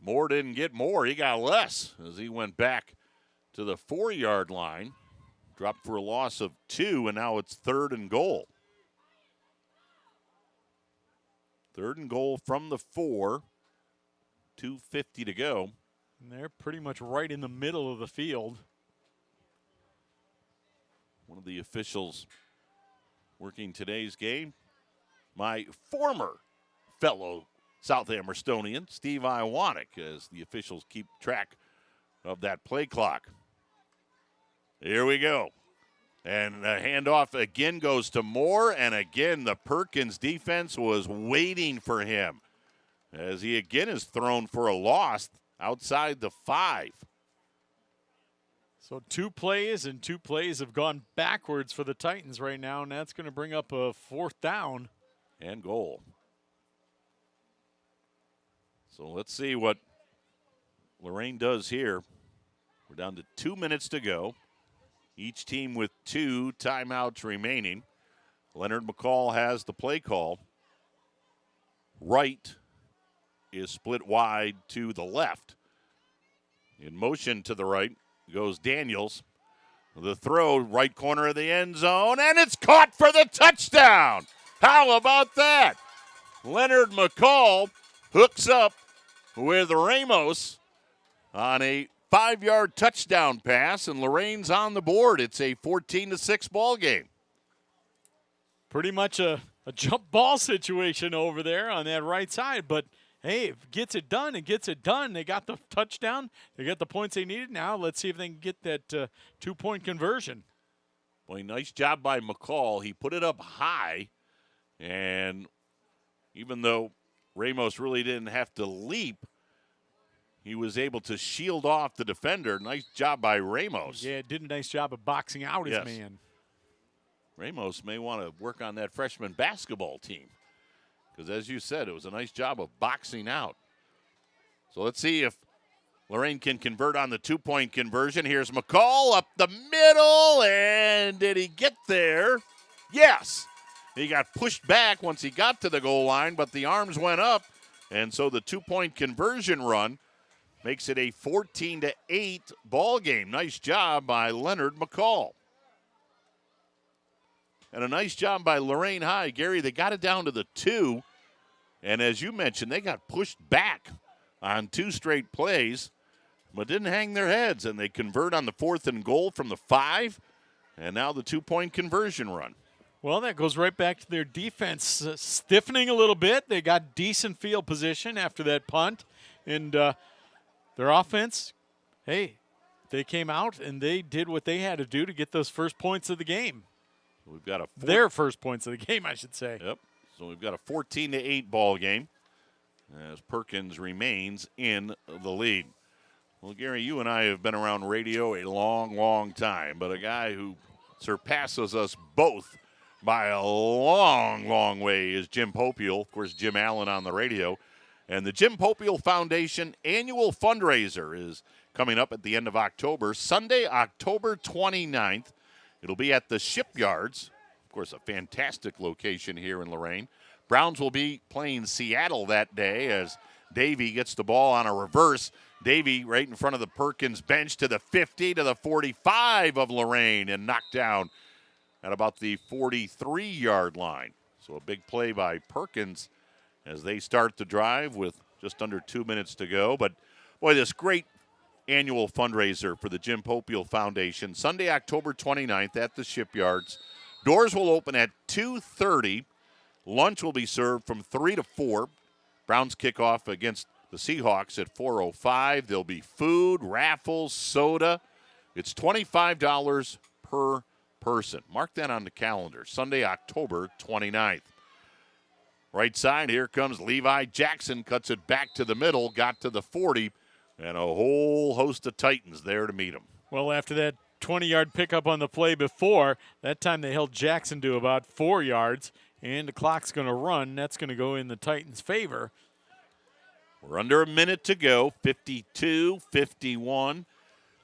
Moore didn't get more. He got less as he went back to the 4-yard line. Dropped for a loss of 2, and now it's 3rd and goal. 3rd and goal from the 4. 2:50 to go. And they're pretty much right in the middle of the field. One of the officials working today's game, my former fellow South Amherstonian, Steve Iwanek, as the officials keep track of that play clock. Here we go. And the handoff again goes to Moore, and again the Perkins defense was waiting for him as he again is thrown for a loss outside the 5. So 2 plays, and 2 plays have gone backwards for the Titans right now, and that's going to bring up a 4th down. And goal. So let's see what Lorraine does here. We're down to 2 minutes to go. Each team with 2 timeouts remaining. Leonard McCall has the play call. Right is split wide to the left. In motion to the right goes Daniels. The throw, right corner of the end zone, and it's caught for the touchdown. How about that? Leonard McCall hooks up with Ramos on a 5-yard touchdown pass, and Lorraine's on the board. It's a 14-6 ball game. Pretty much a jump ball situation over there on that right side, but hey, if it gets it done, it gets it done. They got the touchdown. They got the points they needed. Now let's see if they can get that 2-point conversion. Boy, nice job by McCall. He put it up high, and even though Ramos really didn't have to leap, he was able to shield off the defender. Nice job by Ramos. Yeah, did a nice job of boxing out his man. Ramos may want to work on that freshman basketball team because, as you said, it was a nice job of boxing out. So let's see if Lorraine can convert on the 2-point conversion. Here's McCall up the middle, and did he get there? Yes. He got pushed back once he got to the goal line, but the arms went up, and so the 2-point conversion run makes it a 14-8 ball game. Nice job by Leonard McCall. And a nice job by Lorain High. Gary, they got it down to the 2, and as you mentioned, they got pushed back on 2 straight plays. but didn't hang their heads, and they convert on the 4th and goal from the 5, and now the 2-point conversion run. Well, that goes right back to their defense stiffening a little bit. They got decent field position after that punt, and their offense, hey, they came out and they did what they had to do to get those first points of the game. We've got their first points of the game, I should say. Yep. So we've got a 14-8 ball game as Perkins remains in the lead. Well, Gary, you and I have been around radio a long, long time, but a guy who surpasses us both by a long, long way is Jim Popiel. Of course, Jim Allen on the radio. And the Jim Popiel Foundation annual fundraiser is coming up at the end of October, Sunday, October 29th. It'll be at the Shipyards. Of course, a fantastic location here in Lorain. Browns will be playing Seattle that day as Davey gets the ball on a reverse. Davey right in front of the Perkins bench to the 50, to the 45 of Lorraine, and knocked down at about the 43-yard line. So a big play by Perkins as they start the drive with just under 2 minutes to go. But, boy, this great annual fundraiser for the Jim Popiel Foundation, Sunday, October 29th at the Shipyards. Doors will open at 2:30. Lunch will be served from 3 to 4. Browns kick off against the Seahawks at 4:05. There'll be food, raffles, soda. It's $25 per person. Mark that on the calendar, Sunday, October 29th. Right side, here comes Levi Jackson, cuts it back to the middle, got to the 40, and a whole host of Titans there to meet him. Well, after that 20-yard pickup on the play before, that time they held Jackson to about 4 yards, and the clock's going to run. That's going to go in the Titans' favor. We're under a minute to go, 52-51.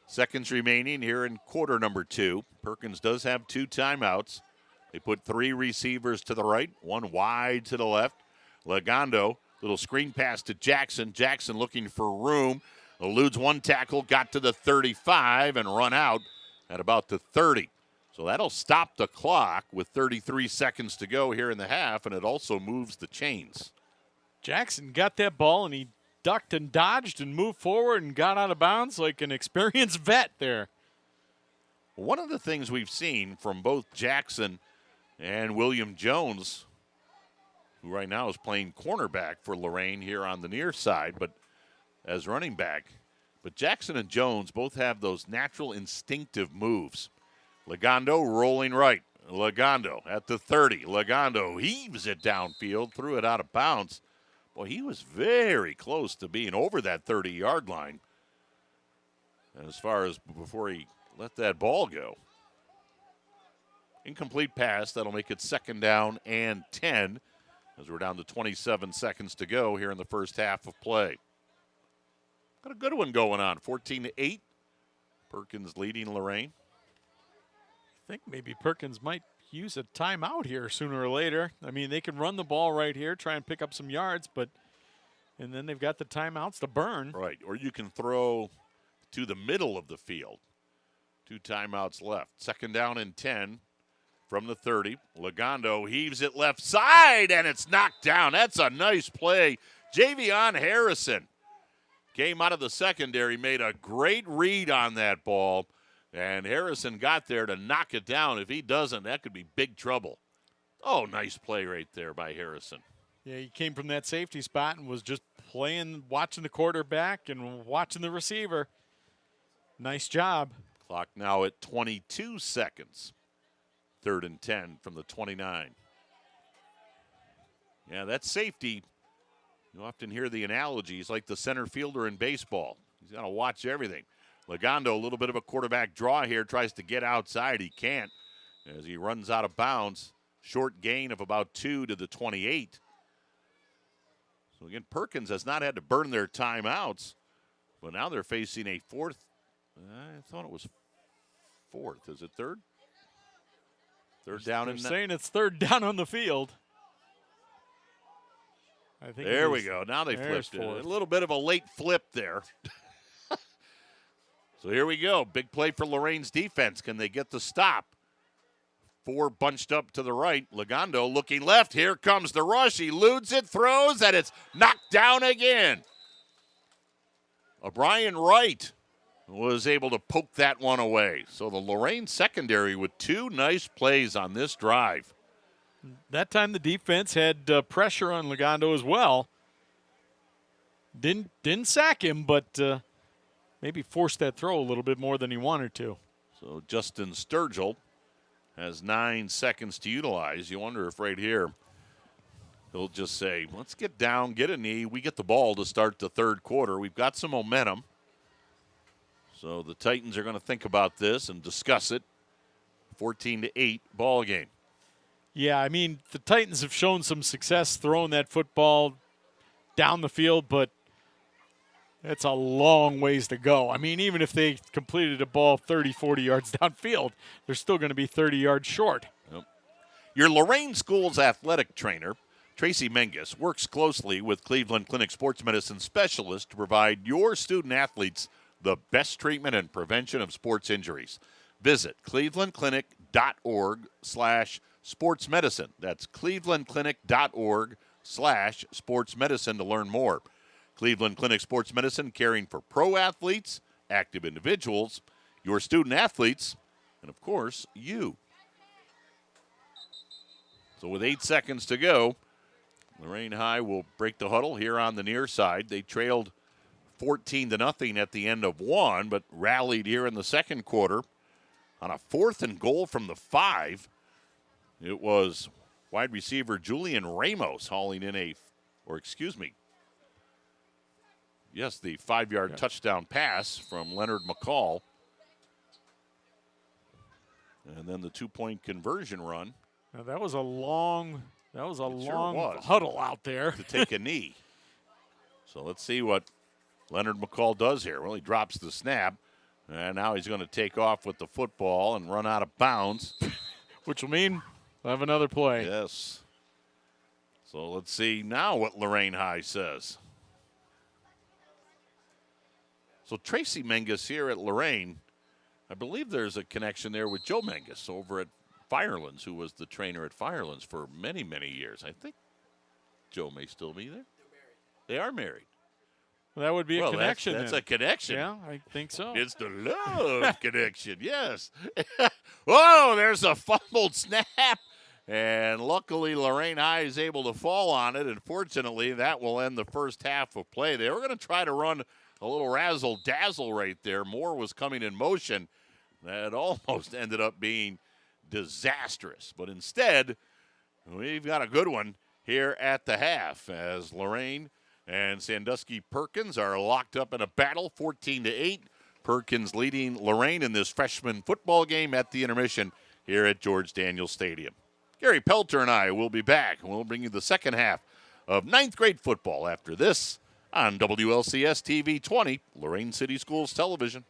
Seconds remaining here in quarter number 2. Perkins does have 2 timeouts. They put 3 receivers to the right, 1 wide to the left. Lagondo, little screen pass to Jackson. Jackson looking for room. Eludes 1 tackle, got to the 35 and run out at about the 30. So that'll stop the clock with 33 seconds to go here in the half, and it also moves the chains. Jackson got that ball, and he ducked and dodged and moved forward and got out of bounds like an experienced vet there. One of the things we've seen from both Jackson and William Jones, who right now is playing cornerback for Lorraine here on the near side, but as running back. But Jackson and Jones both have those natural instinctive moves. Lagondo rolling right. Lagondo at the 30. Lagondo heaves it downfield, threw it out of bounds. Boy, he was very close to being over that 30-yard line as far as before he let that ball go. Incomplete pass. That'll make it 2nd down and 10 as we're down to 27 seconds to go here in the first half of play. Got a good one going on, 14-8. Perkins leading Lorraine. I think maybe Perkins might use a timeout here sooner or later. I mean, they can run the ball right here, try and pick up some yards, and then they've got the timeouts to burn. Right, or you can throw to the middle of the field. 2 timeouts left. 2nd down and 10 from the 30. Lagondo heaves it left side, and it's knocked down. That's a nice play. Javion Harrison came out of the secondary, made a great read on that ball, and Harrison got there to knock it down. If he doesn't, that could be big trouble. Oh, nice play right there by Harrison. Yeah, he came from that safety spot and was just watching the quarterback and watching the receiver. Nice job. Clock now at 22 seconds. 3rd and 10 from the 29. Yeah, that safety, you often hear the analogies like the center fielder in baseball. He's got to watch everything. Lagondo, a little bit of a quarterback draw here, tries to get outside. He can't as he runs out of bounds. Short gain of about 2 to the 28. So, again, Perkins has not had to burn their timeouts, but now they're facing a 4th. I thought it was 4th. Is it 3rd? 3rd down. They're saying it's 3rd down on the field. I think there we go. Now they flipped it. A little bit of a late flip there. So here we go. Big play for Lorraine's defense. Can they get the stop? 4 bunched up to the right. Lagondo looking left. Here comes the rush. He eludes it, throws, and it's knocked down again. O'Brien Wright was able to poke that one away. So the Lorain secondary with two nice plays on this drive. That time the defense had pressure on Legondo as well. Didn't sack him, but maybe forced that throw a little bit more than he wanted to. So Justin Sturgill has 9 seconds to utilize. You wonder if right here he'll just say, let's get down, get a knee. We get the ball to start the third quarter. We've got some momentum. So the Titans are going to think about this and discuss it. 14-8 ball game. Yeah, I mean, the Titans have shown some success throwing that football down the field, but it's a long ways to go. I mean, even if they completed a ball 30, 40 yards downfield, they're still going to be 30 yards short. Yep. Your Lorain School's athletic trainer, Tracy Menges, works closely with Cleveland Clinic sports medicine specialists to provide your student athletes the best treatment and prevention of sports injuries. Visit clevelandclinic.org/sportsmedicine. That's clevelandclinic.org/sportsmedicine to learn more. Cleveland Clinic Sports Medicine, caring for pro athletes, active individuals, your student athletes, and of course, you. So with 8 seconds to go, Lorain High will break the huddle here on the near side. They trailed 14-0 at the end of one, but rallied here in the second quarter. On a 4th and goal from the 5, it was wide receiver Julian Ramos hauling in the 5-yard touchdown pass from Leonard McCall. And then the 2-point conversion run. Now that was a long was. huddle out there. To take a knee. So let's see what Leonard McCall does here. Well, he drops the snap, and now he's going to take off with the football and run out of bounds. Which will mean we'll have another play. Yes. So let's see now what Lorain High says. So Tracy Menges here at Lorain, I believe there's a connection there with Joe Menges over at Firelands, who was the trainer at Firelands for many, many years. I think Joe may still be there. They are married. Well, that would be a connection. That's then. a connection. Yeah, I think so. It's the love connection, yes. Whoa, there's a fumbled snap. And luckily, Lorain High is able to fall on it. And fortunately, that will end the first half of play. They were going to try to run a little razzle-dazzle right there. Moore was coming in motion. That almost ended up being disastrous. But instead, we've got a good one here at the half as Lorain and Sandusky Perkins are locked up in a battle, 14-8. Perkins leading Lorain in this freshman football game at the intermission here at George Daniels Stadium. Gary Pelter and I will be back, and we'll bring you the second half of 9th grade football after this on WLCS TV 20, Lorain City Schools Television.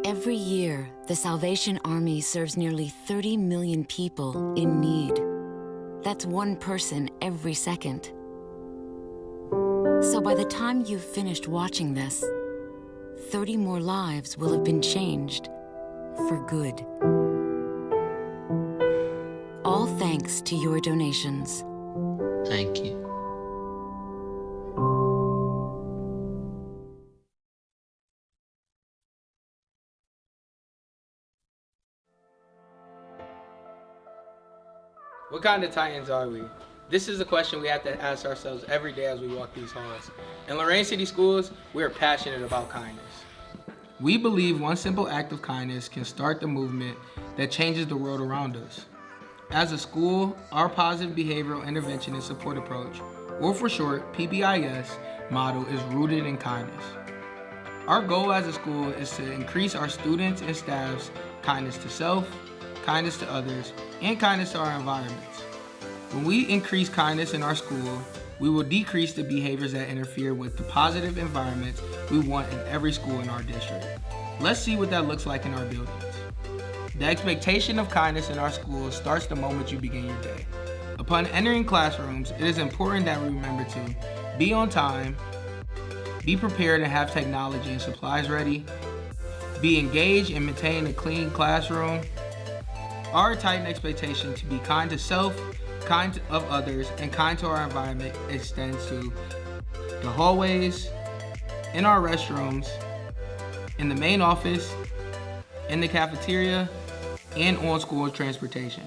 Every year, the Salvation Army serves nearly 30 million people in need. That's one person every second. So by the time you've finished watching this, 30 more lives will have been changed for good. All thanks to your donations. Thank you. What kind of Titans are we? This is a question we have to ask ourselves every day as we walk these halls. In Lorain City Schools, we are passionate about kindness. We believe one simple act of kindness can start the movement that changes the world around us. As a school, our positive behavioral intervention and support approach, or for short, PBIS, model is rooted in kindness. Our goal as a school is to increase our students and staff's kindness to self, kindness to others, and kindness to our environments. When we increase kindness in our school, We will decrease the behaviors that interfere with the positive environments we want in every school in our district. Let's see what that looks like in our buildings. The expectation of kindness in our schools starts the moment you begin your day. Upon entering classrooms, it is important that we remember to be on time, be prepared and have technology and supplies ready, be engaged and maintain a clean classroom. Our tightened expectation to be kind to self, kind of others, and kind to our environment extends to the hallways, in our restrooms, in the main office, in the cafeteria, and on school transportation.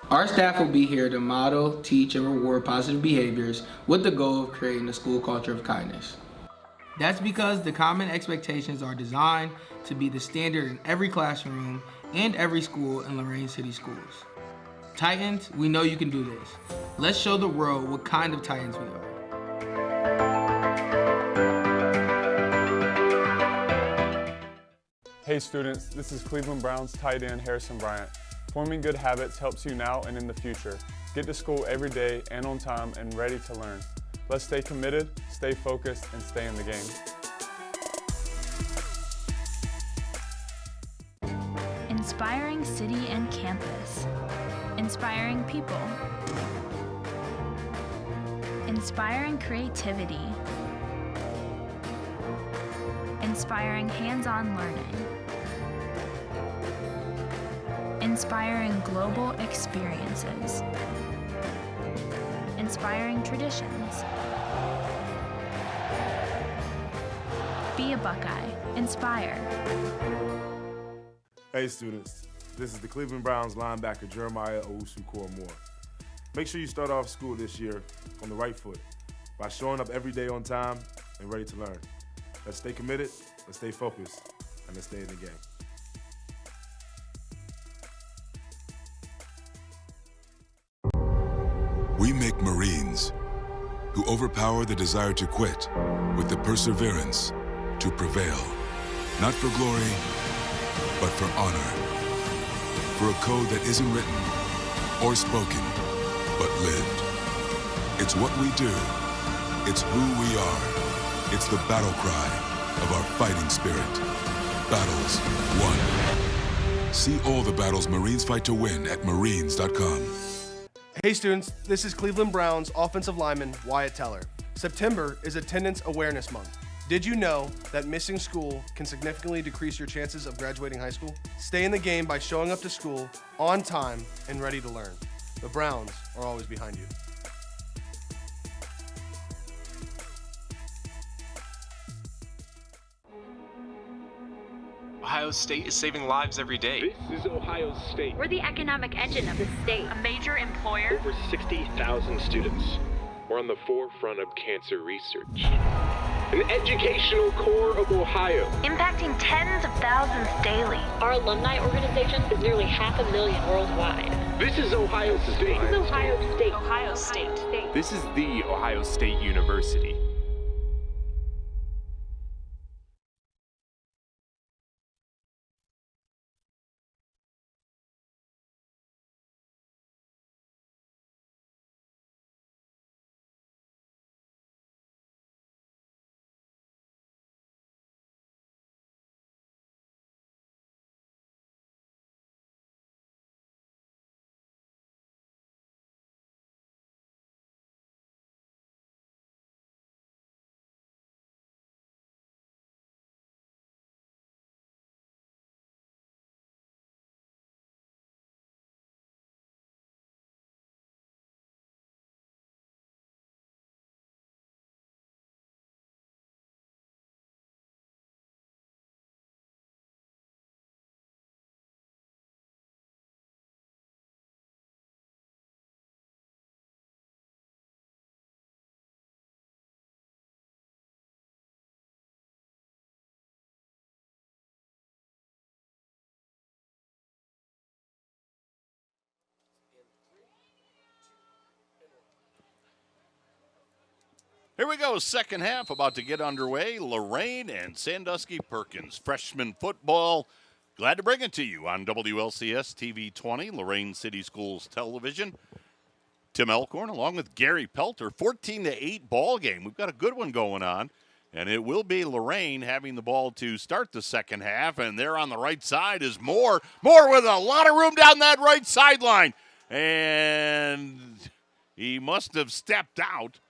Our staff will be here to model, teach, and reward positive behaviors with the goal of creating a school culture of kindness. That's because the common expectations are designed to be the standard in every classroom and every school in Lorain City Schools. Titans, we know you can do this. Let's show the world what kind of Titans we are. Hey students, this is Cleveland Browns tight end Harrison Bryant. Forming good habits helps you now and in the future. Get to school every day and on time and ready to learn. Let's stay committed, stay focused, and stay in the game. Inspiring city and campus. Inspiring people. Inspiring creativity. Inspiring hands-on learning. Inspiring global experiences. Inspiring traditions. Be a Buckeye. Inspire. Hey students, this is the Cleveland Browns linebacker Jeremiah Owusu-Koramoah. Make sure you start off school this year on the right foot by showing up every day on time and ready to learn. Let's stay committed, let's stay focused, and let's stay in the game. We make Marines who overpower the desire to quit with the perseverance to prevail. Not for glory, but for honor. For a code that isn't written or spoken, but lived. It's what we do. It's who we are. It's the battle cry of our fighting spirit. Battles won. See all the battles Marines fight to win at marines.com. Hey students, this is Cleveland Browns offensive lineman Wyatt Teller. September is Attendance Awareness Month. Did you know that missing school can significantly decrease your chances of graduating high school? Stay in the game by showing up to school on time and ready to learn. The Browns are always behind you. Ohio State is saving lives every day. This is Ohio State. We're the economic engine of the state, a major employer. Over 60,000 students. We're on the forefront of cancer research. An educational core of Ohio. Impacting tens of thousands daily. Our alumni organization is nearly 500,000 worldwide. This is Ohio State. This is Ohio State. Ohio State. This is the Ohio State University. Here we go, second half about to get underway. Lorraine and Sandusky Perkins, freshman football. Glad to bring it to you on WLCS TV 20, Lorain City Schools Television. Tim Elkhorn along with Gary Pelter. 14-8 ball game. We've got a good one going on. And it will be Lorraine having the ball to start the second half. And there on the right side is Moore. Moore with a lot of room down that right sideline. And he must have stepped out.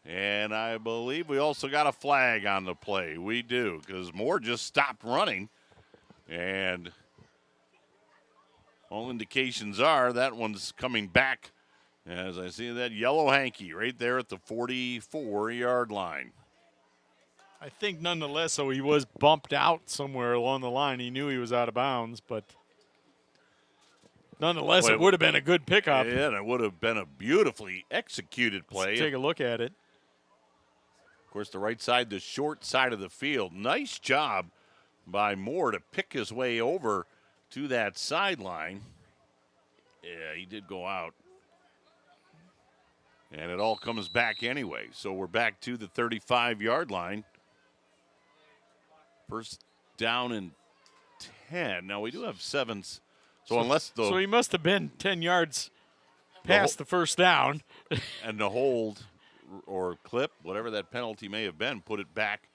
And I believe we also got a flag on the play. We do, because Moore just stopped running. And all indications are that one's coming back, as I see that yellow hanky right there at the 44-yard line. I think nonetheless, so he was bumped out somewhere along the line. He knew he was out of bounds, but nonetheless, it would have been a good pickup. Yeah, and it would have been a beautifully executed play. Let's take a look at it. Of course, the right side, the short side of the field. Nice job by Moore to pick his way over to that sideline. Yeah, he did go out. And it all comes back anyway. So we're back to the 35-yard line. First down and 10. Now, we do have 7. So unless the... So he must have been 10 yards past the first down. And the hold or clip, whatever that penalty may have been, put it back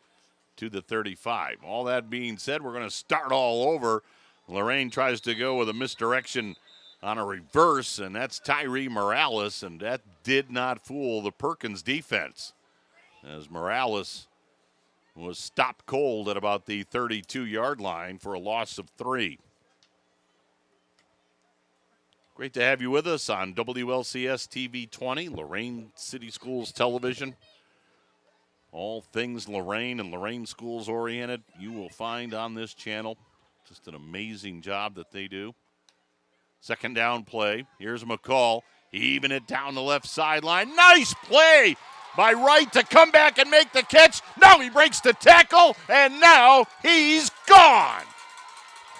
to the 35. All that being said, we're going to start all over. Lorain tries to go with a misdirection on a reverse, and that's Tyree Morales, and that did not fool the Perkins defense, as Morales was stopped cold at about the 32-yard line for a loss of 3. Great to have you with us on WLCS TV 20, Lorain City Schools Television. All things Lorain and Lorain Schools oriented, you will find on this channel. Just an amazing job that they do. Second down play. Here's McCall. Heaving it down the left sideline. Nice play by Wright to come back and make the catch. Now he breaks the tackle, and now he's gone.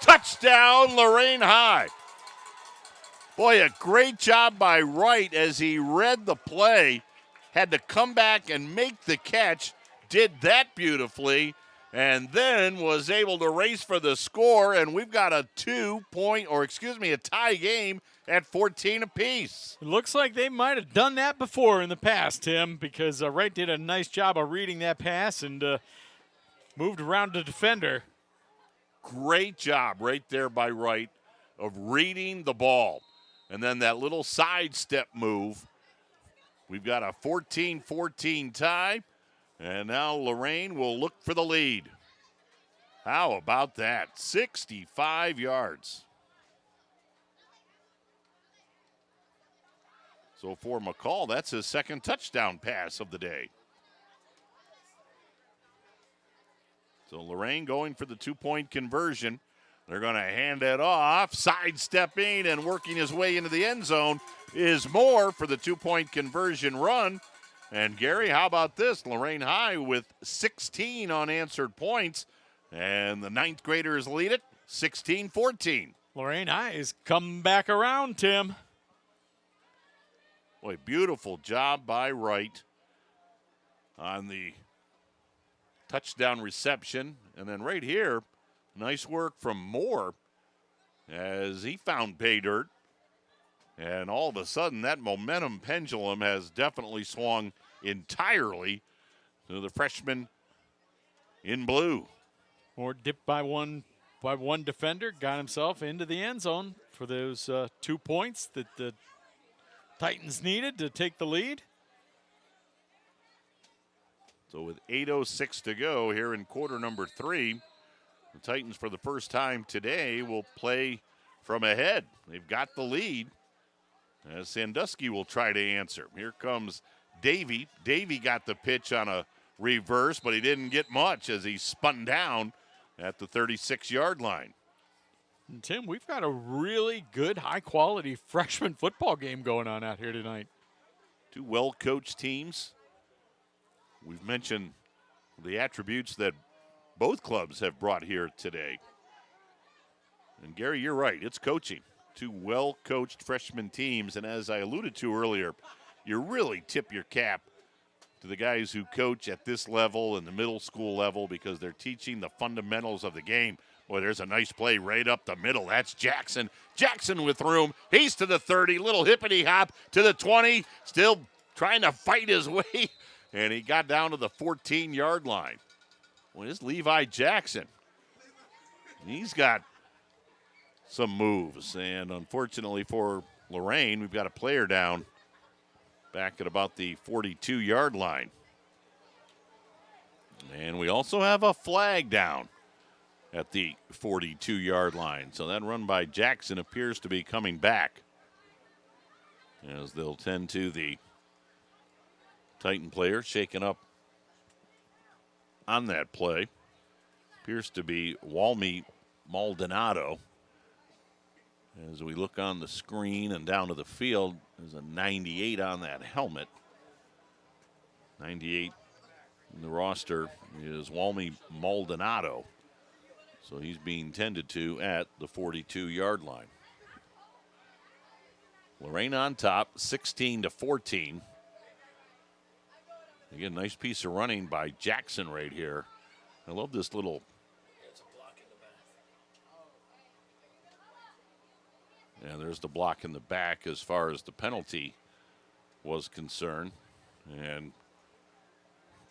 Touchdown, Lorain High. Boy, a great job by Wright as he read the play, had to come back and make the catch, did that beautifully, and then was able to race for the score, and we've got a a tie game at 14 apiece. It looks like they might have done that before in the past, Tim, because Wright did a nice job of reading that pass and moved around the defender. Great job right there by Wright of reading the ball. And then that little sidestep move. We've got a 14-14 tie. And now Lorain will look for the lead. How about that? 65 yards. So for McCall, that's his second touchdown pass of the day. So Lorain going for the 2-point conversion. They're going to hand it off. Sidestepping and working his way into the end zone is Moore for the 2-point conversion run. And Gary, how about this? Lorain High with 16 unanswered points. And the 9th graders lead it 16-14. Lorain High is come back around, Tim. Boy, beautiful job by Wright on the touchdown reception. And then right here, nice work from Moore as he found pay dirt. And all of a sudden, that momentum pendulum has definitely swung entirely to the freshman in blue. Moore dipped by one defender, got himself into the end zone for those 2 points that the Titans needed to take the lead. So with 8:06 to go here in quarter number 3, the Titans for the first time today will play from ahead. They've got the lead as Sandusky will try to answer. Here comes Davey. Davey got the pitch on a reverse, but he didn't get much as he spun down at the 36-yard line. And Tim, we've got a really good, high-quality freshman football game going on out here tonight. Two well-coached teams. We've mentioned the attributes that both clubs have brought here today. And Gary, you're right, it's coaching. Two well-coached freshman teams, and as I alluded to earlier, you really tip your cap to the guys who coach at this level and the middle school level because they're teaching the fundamentals of the game. Boy, there's a nice play right up the middle. That's Jackson. Jackson with room. He's to the 30. Little hippity hop to the 20. Still trying to fight his way. And he got down to the 14-yard line. Well, it's Levi Jackson. He's got some moves. And unfortunately for Lorraine, we've got a player down back at about the 42-yard line. And we also have a flag down at the 42-yard line. So that run by Jackson appears to be coming back as they'll tend to the Titan player shaken up on that play. Appears to be Walmy Maldonado. As we look on the screen and down to the field, there's a 98 on that helmet. 98 in the roster is Walmy Maldonado. So he's being tended to at the 42-yard line. Lorraine on top, 16-14. Again, nice piece of running by Jackson right here. I love this little. And there's the block in the back as far as the penalty was concerned. And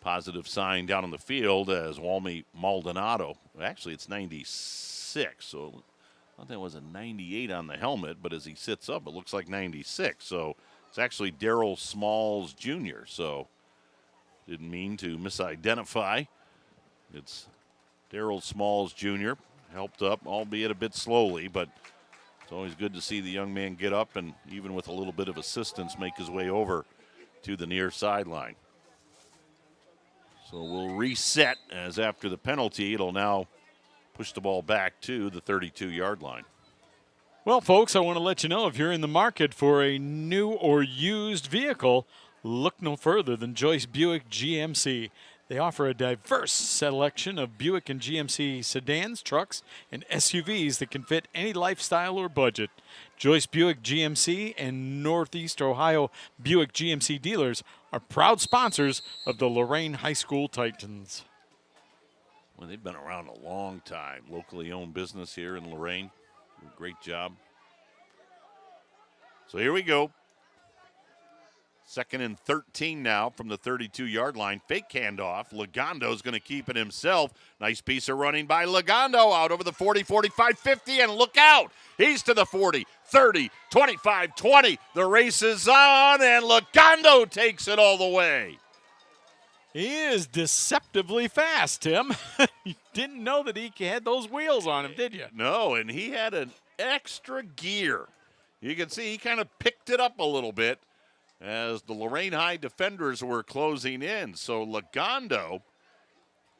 positive sign down on the field as Walmy Maldonado. Actually, it's 96, so I thought that was a 98 on the helmet, but as he sits up, it looks like 96. So it's actually Darryl Smalls Jr., so didn't mean to misidentify. It's Darryl Smalls Jr., helped up, albeit a bit slowly, but it's always good to see the young man get up and even with a little bit of assistance make his way over to the near sideline. So we'll reset as after the penalty, it'll now push the ball back to the 32-yard line. Well, folks, I want to let you know if you're in the market for a new or used vehicle, look no further than Joyce Buick GMC. They offer a diverse selection of Buick and GMC sedans, trucks, and SUVs that can fit any lifestyle or budget. Joyce Buick GMC and Northeast Ohio Buick GMC dealers are proud sponsors of the Lorain High School Titans. Well, they've been around a long time. Locally owned business here in Lorain. Great job. So here we go. 2nd and 13 now from the 32-yard line. Fake handoff. Lagondo's going to keep it himself. Nice piece of running by Lagondo out over the 40, 45, 50, and look out. He's to the 40, 30, 25, 20. The race is on, and Lagondo takes it all the way. He is deceptively fast, Tim. You didn't know that he had those wheels on him, did you? No, and he had an extra gear. You can see he kind of picked it up a little bit as the Lorain High defenders were closing in. So Lagondo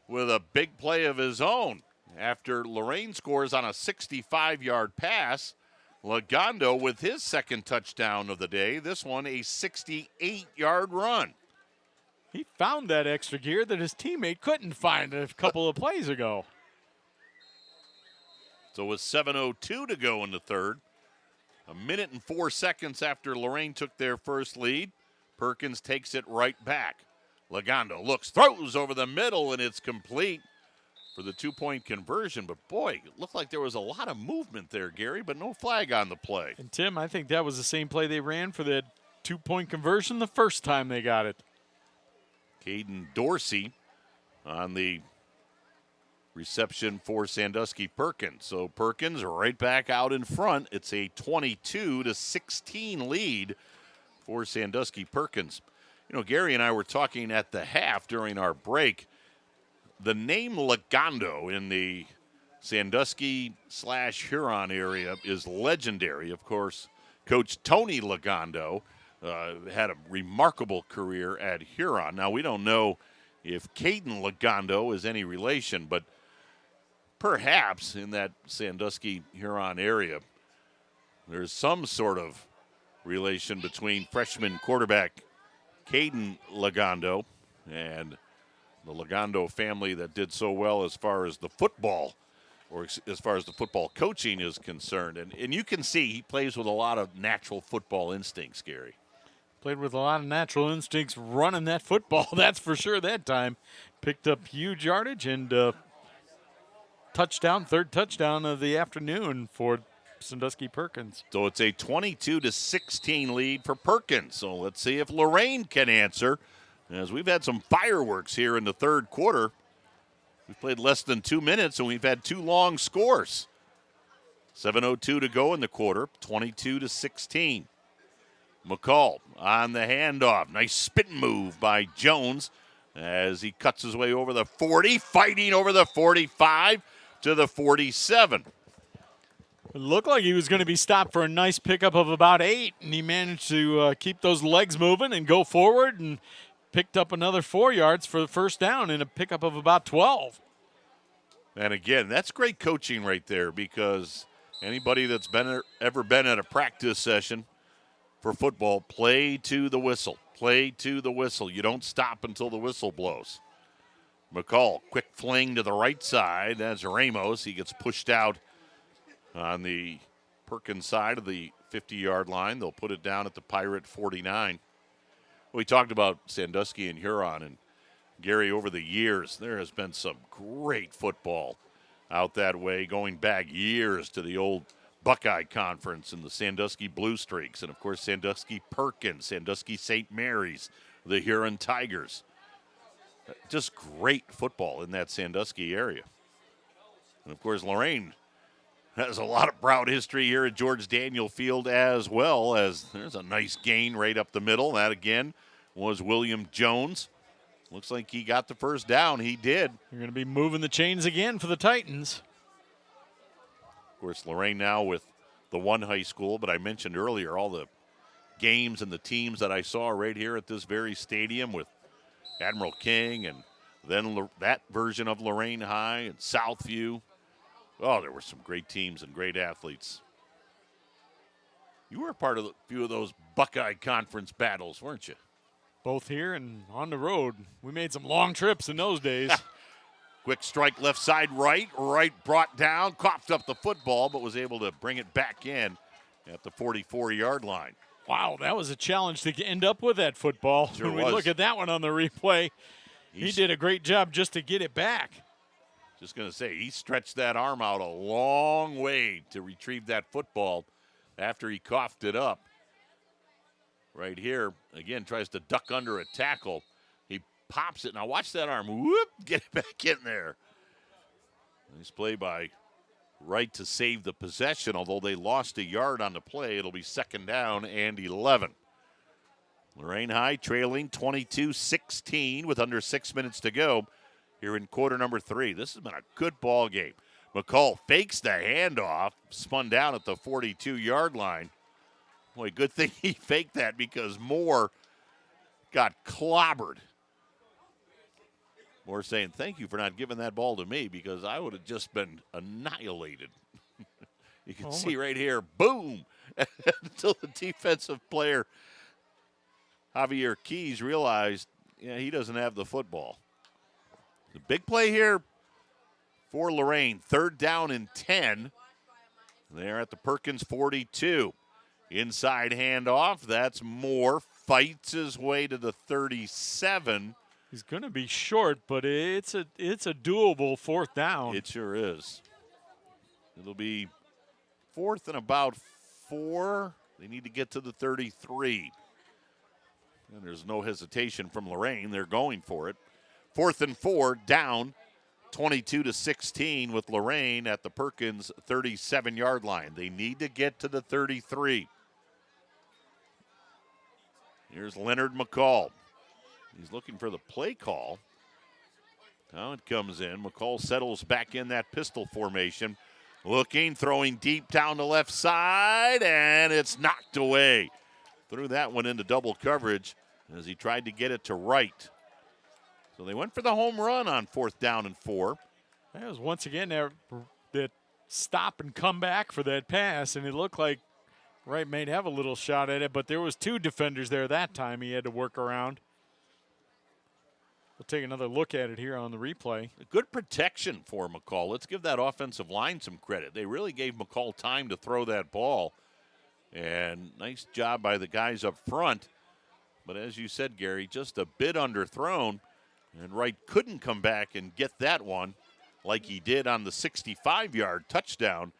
with a big play of his own. After Lorain scores on a 65-yard pass, Lagondo with his second touchdown of the day. This one a 68-yard run. He found that extra gear that his teammate couldn't find a couple of plays ago. So with 7:02 to go in the third, a minute and 4 seconds after Lorain took their first lead, Perkins takes it right back. Lagondo looks, throws over the middle, and it's complete for the two-point conversion. But, boy, it looked like there was a lot of movement there, Gary, but no flag on the play. And, Tim, I think that was the same play they ran for the two-point conversion the first time they got it. Caden Dorsey on the reception for Sandusky Perkins. So Perkins right back out in front. It's a 22-16 lead for Sandusky Perkins. You know, Gary and I were talking at the half during our break. The name Lagondo in the Sandusky/Huron area is legendary. Of course, Coach Tony Lagondo had a remarkable career at Huron. Now, we don't know if Caden Lagondo is any relation, but perhaps in that Sandusky-Huron area, there's some sort of relation between freshman quarterback Caden Lagondo and the Lagondo family that did so well as far as the football, or as far as the football coaching is concerned. And you can see he plays with a lot of natural football instincts, Gary. Played with a lot of natural instincts running that football, that's for sure that time. Picked up huge yardage and touchdown, third touchdown of the afternoon for Sandusky Perkins. So it's a 22-16 lead for Perkins. So let's see if Lorraine can answer, as we've had some fireworks here in the third quarter. We've played less than 2 minutes, and we've had 2 long scores. 7:02 to go in the quarter, 22-16. McCall on the handoff. Nice spin move by Jones as he cuts his way over the 40, fighting over the 45 to the 47. It looked like he was going to be stopped for a nice pickup of about 8, and he managed to keep those legs moving and go forward and picked up another 4 yards for the first down in a pickup of about 12. And again, that's great coaching right there, because anybody that's ever been at a practice session for football, play to the whistle. Play to the whistle. You don't stop until the whistle blows. McCall, quick fling to the right side. That's Ramos. He gets pushed out on the Perkins side of the 50-yard line. They'll put it down at the Pirate 49. We talked about Sandusky and Huron, and Gary, over the years, there has been some great football out that way, going back years to the old Buckeye Conference and the Sandusky Blue Streaks, and of course Sandusky Perkins, Sandusky St. Mary's, the Huron Tigers. Just great football in that Sandusky area. And of course Lorain has a lot of proud history here at George Daniel Field as well, as there's a nice gain right up the middle. That again was William Jones. Looks like he got the first down. He did. You're going to be moving the chains again for the Titans. Of course, Lorain now with the one high school, but I mentioned earlier all the games and the teams that I saw right here at this very stadium with Admiral King and then that version of Lorain High and Southview. Oh, there were some great teams and great athletes. You were a part of a few of those Buckeye Conference battles, weren't you? Both here and on the road. We made some long trips in those days. Quick strike left side right brought down, coughed up the football, but was able to bring it back in at the 44-yard line. Wow, that was a challenge to end up with that football. Sure when we was. look at that one on the replay, he did a great job just to get it back. Just going to say, he stretched that arm out a long way to retrieve that football after he coughed it up. Right here, again, tries to duck under a tackle. He pops it. Now watch that arm. Whoop, get it back in there. Nice play by Wright to save the possession. Although they lost a yard on the play, it'll be second down and 11. Lorain High trailing 22-16 with under 6 minutes to go here in quarter number 3. This has been a good ball game. McCall fakes the handoff, spun down at the 42-yard line. Boy, good thing he faked that, because Moore got clobbered. Moore saying, thank you for not giving that ball to me, because I would have just been annihilated. You can see right here, boom, until the defensive player, Javier Keys, realized, he doesn't have the football. The big play here for Lorain, third down and 10. They're at the Perkins 42. Inside handoff, that's Moore, fights his way to the 37. He's going to be short, but it's a doable fourth down. It sure is. It'll be fourth and about 4. They need to get to the 33. And there's no hesitation from Lorain. They're going for it. 4th and 4, down 22-16 with Lorain at the Perkins 37-yard line. They need to get to the 33. Here's Leonard McCall. He's looking for the play call. Now it comes in. McCall settles back in that pistol formation. Looking, throwing deep down the left side, and it's knocked away. Threw that one into double coverage as he tried to get it to Wright. So they went for the home run on 4th down and 4. That was once again that stop and come back for that pass, and it looked like Wright may have a little shot at it, but there was 2 defenders there that time he had to work around. We'll take another look at it here on the replay. Good protection for McCall. Let's give that offensive line some credit. They really gave McCall time to throw that ball. And nice job by the guys up front But as you said, Gary, just a bit underthrown, and Wright couldn't come back and get that one like he did on the 65-yard touchdown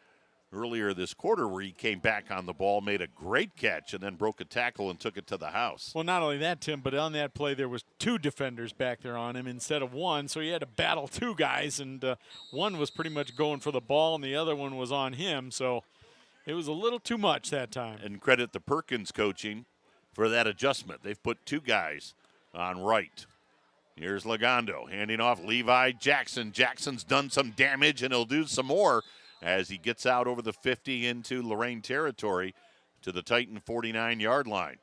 earlier this quarter, where he came back on the ball, made a great catch, and then broke a tackle and took it to the house. Well, not only that, Tim, but on that play there was 2 defenders back there on him instead of 1, so he had to battle 2 guys, and one was pretty much going for the ball, and the other one was on him, so it was a little too much that time. And credit the Perkins coaching for that adjustment. They've put 2 guys on Wright. Here's Lagondo handing off Levi Jackson. Jackson's done some damage, and he'll do some more as he gets out over the 50 into Lorain territory to the Titan 49-yard line.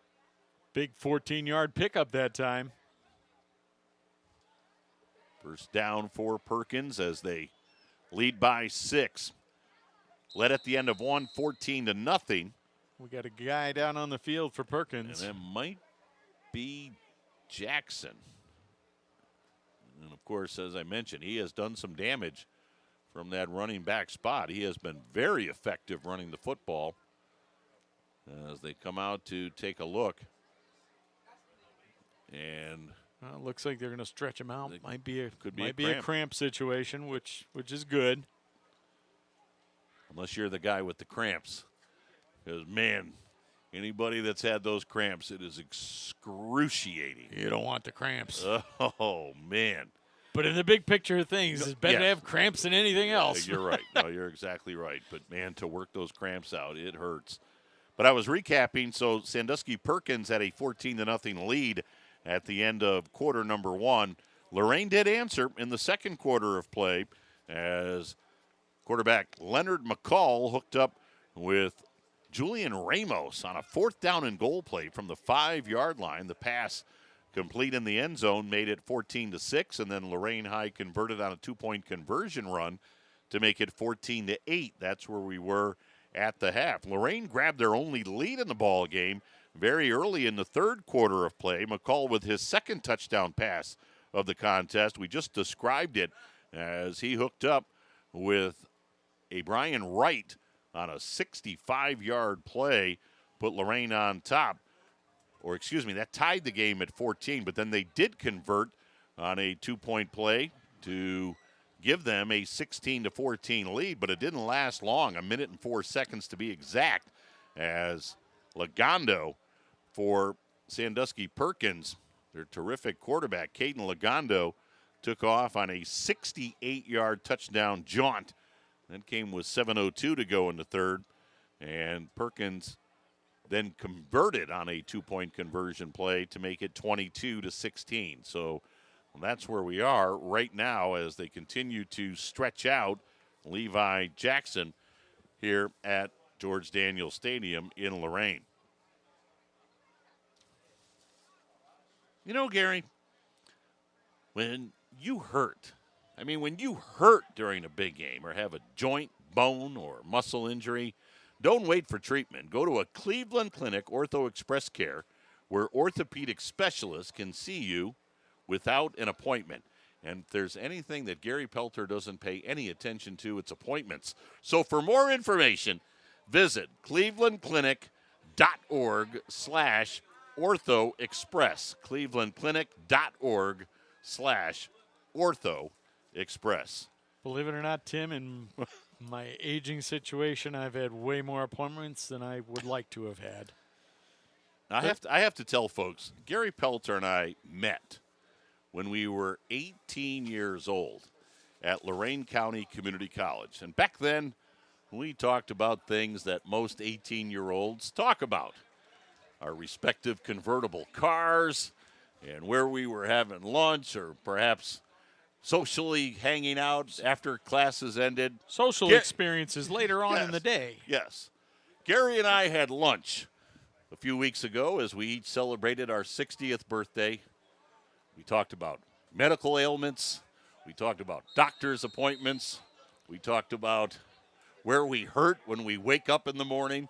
Big 14-yard pickup that time. First down for Perkins as they lead by 6. Led at the end of 1, 14-0. We got a guy down on the field for Perkins. And that might be Jackson. And, of course, as I mentioned, he has done some damage from that running back spot. He has been very effective running the football as they come out to take a look. And well, it looks like they're going to stretch him out. Might be a cramp situation, which is good. Unless you're the guy with the cramps. Because, man, anybody that's had those cramps, it is excruciating. You don't want the cramps. Oh, man. But in the big picture of things, it's better to have cramps than anything else. You're right. No, you're exactly right. But, man, to work those cramps out, it hurts. But I was recapping, so Sandusky Perkins had a 14-0 lead at the end of quarter number 1. Lorraine did answer in the second quarter of play as quarterback Leonard McCall hooked up with Julian Ramos on a 4th down and goal play from the 5-yard line. The pass complete in the end zone made it 14-6, and then Lorain High converted on a 2-point conversion run to make it 14-8. That's where we were at the half. Lorain grabbed their only lead in the ball game very early in the third quarter of play. McCall with his second touchdown pass of the contest. We just described it as he hooked up with a Brian Wright on a 65-yard play, put Lorain on top. Or, excuse me, that tied the game at 14, but then they did convert on a 2-point play to give them a 16-14 lead, but it didn't last long, 1 minute and 4 seconds to be exact, as Lagondo for Sandusky Perkins, their terrific quarterback, Caden Lagondo, took off on a 68-yard touchdown jaunt. That came with 7:02 to go in the third, and Perkins then converted on a 2-point conversion play to make it 22-16. So that's where we are right now as they continue to stretch out Levi Jackson here at George Daniels Stadium in Lorain. You know, Gary, when you hurt during a big game or have a joint, bone, or muscle injury, don't wait for treatment. Go to a Cleveland Clinic Ortho Express Care where orthopedic specialists can see you without an appointment. And if there's anything that Gary Pelter doesn't pay any attention to, it's appointments. So for more information, visit clevelandclinic.org/orthoexpress. clevelandclinic.org/orthoexpress. Believe it or not, Tim, in my aging situation, I've had way more appointments than I would like to have had. I have to tell folks, Gary Pelter and I met when we were 18 years old at Lorain County Community College. And back then, we talked about things that most 18-year-olds talk about. Our respective convertible cars and where we were having lunch or perhaps socially hanging out after classes ended. Social experiences later on in the day. Yes. Gary and I had lunch a few weeks ago as we each celebrated our 60th birthday. We talked about medical ailments. We talked about doctor's appointments. We talked about where we hurt when we wake up in the morning.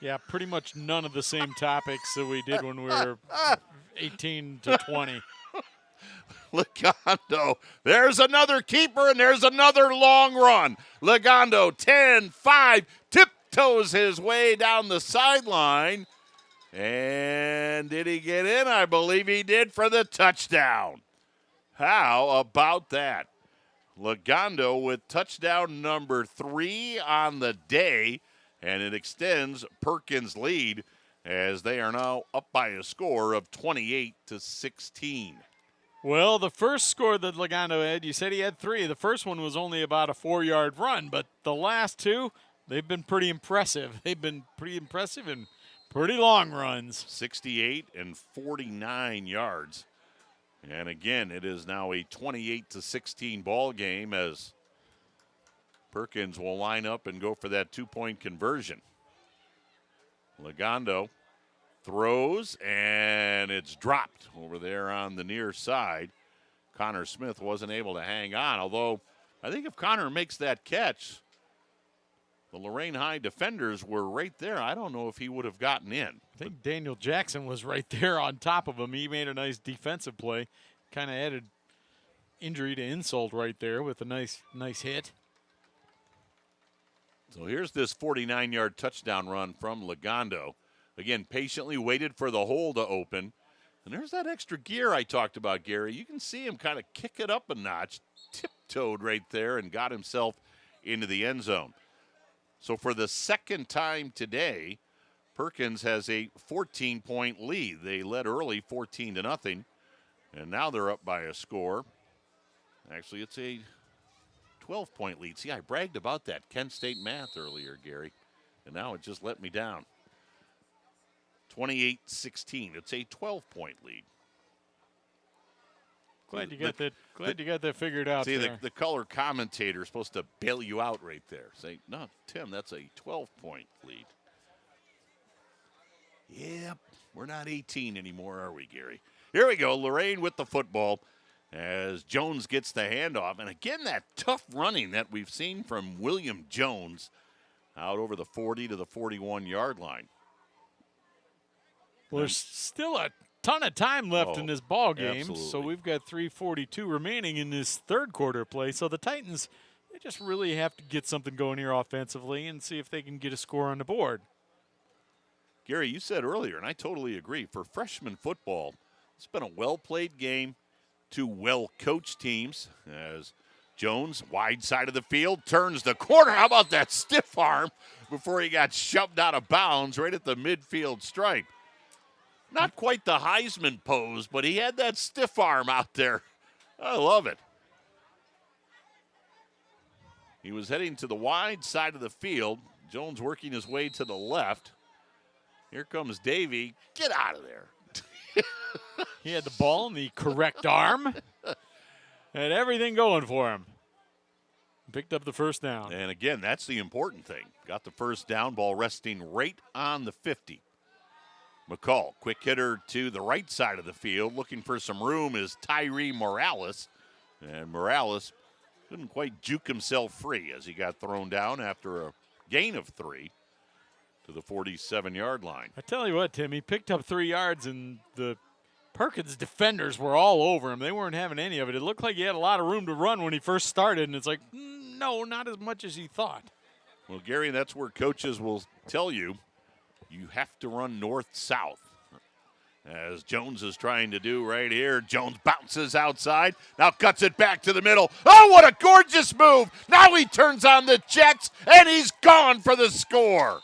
Yeah, pretty much none of the same topics that we did when we were 18 to 20. Lagondo, there's another keeper, and there's another long run. Lagondo, 10-5, tiptoes his way down the sideline, And did he get in? I believe he did for the touchdown. How about that? Lagondo with touchdown number 3 on the day, and it extends Perkins' lead as they are now up by a score of 28-16. Well, the first score that Lagondo had, you said he had 3. The first one was only about a 4-yard run, but the last 2, they've been pretty impressive. They've been pretty impressive and pretty long runs. 68 and 49 yards. And again, it is now a 28-16 ball game as Perkins will line up and go for that 2-point conversion. Lagondo throws, and it's dropped over there on the near side. Connor Smith wasn't able to hang on, although I think if Connor makes that catch, the Lorain High defenders were right there. I don't know if he would have gotten in. I think Daniel Jackson was right there on top of him. He made a nice defensive play. Kind of added injury to insult right there with a nice hit. So here's this 49-yard touchdown run from Lagondo. Again, patiently waited for the hole to open. And there's that extra gear I talked about, Gary. You can see him kind of kick it up a notch, tiptoed right there, and got himself into the end zone. So for the second time today, Perkins has a 14-point lead. They led early 14-0, and now they're up by a score. Actually, it's a 12-point lead. See, I bragged about that Kent State math earlier, Gary, and now it just let me down. 28-16. It's a 12-point lead. Glad you got that figured out. See, there. the color commentator is supposed to bail you out right there. Say, no, Tim, that's a 12-point lead. Yep, we're not 18 anymore, are we, Gary? Here we go, Lorraine with the football as Jones gets the handoff. And again, that tough running that we've seen from William Jones out over the 40 to the 41-yard line. Well, there's still a ton of time left in this ball game, absolutely. so we've got 3:42 remaining in this third quarter play. So the Titans, they just really have to get something going here offensively and see if they can get a score on the board. Gary, you said earlier, and I totally agree, for freshman football, it's been a well-played game, 2 well-coached teams as Jones, wide side of the field, turns the corner. How about that stiff arm before he got shoved out of bounds right at the midfield stripe? Not quite the Heisman pose, but he had that stiff arm out there. I love it. He was heading to the wide side of the field. Jones working his way to the left. Here comes Davey. Get out of there. He had the ball in the correct arm. Had everything going for him. Picked up the first down. And again, that's the important thing. Got the first down, ball resting right on the 50. McCall, quick hitter to the right side of the field. Looking for some room is Tyree Morales. And Morales couldn't quite juke himself free as he got thrown down after a gain of 3 to the 47-yard line. I tell you what, Tim, he picked up 3 yards, and the Perkins defenders were all over him. They weren't having any of it. It looked like he had a lot of room to run when he first started, and it's like, no, not as much as he thought. Well, Gary, that's where coaches will tell you you have to run north-south. As Jones is trying to do right here. Jones bounces outside. Now cuts it back to the middle. Oh, what a gorgeous move. Now he turns on the jets, and he's gone for the score.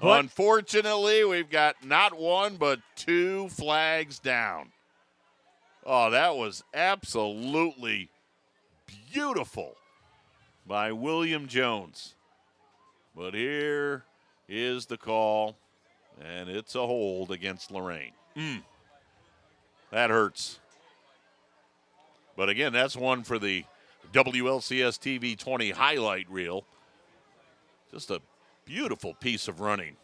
But unfortunately, we've got not 1 but 2 flags down. Oh, that was absolutely beautiful by William Jones. But here is the call, and it's a hold against Lorraine. That hurts. But again, that's one for the WLCS TV 20 highlight reel. Just a beautiful piece of running.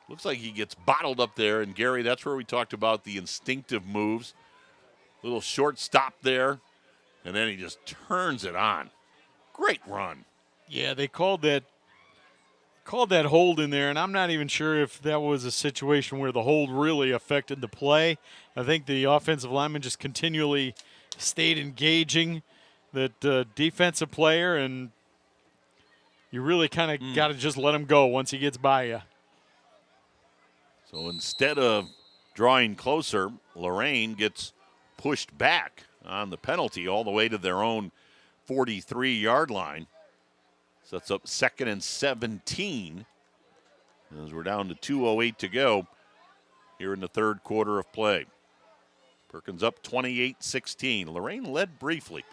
Looks like he gets bottled up there, and Gary, that's where we talked about the instinctive moves. Little short stop there, and then he just turns it on. Great run. Yeah, they called that hold in there, and I'm not even sure if that was a situation where the hold really affected the play. I think the offensive lineman just continually stayed engaging that defensive player, and you really kind of got to just let him go once he gets by you. So instead of drawing closer, Lorain gets pushed back on the penalty all the way to their own 43-yard line. Sets up 2nd and 17 as we're down to 2:08 to go here in the third quarter of play. Perkins up 28-16. Lorraine led briefly.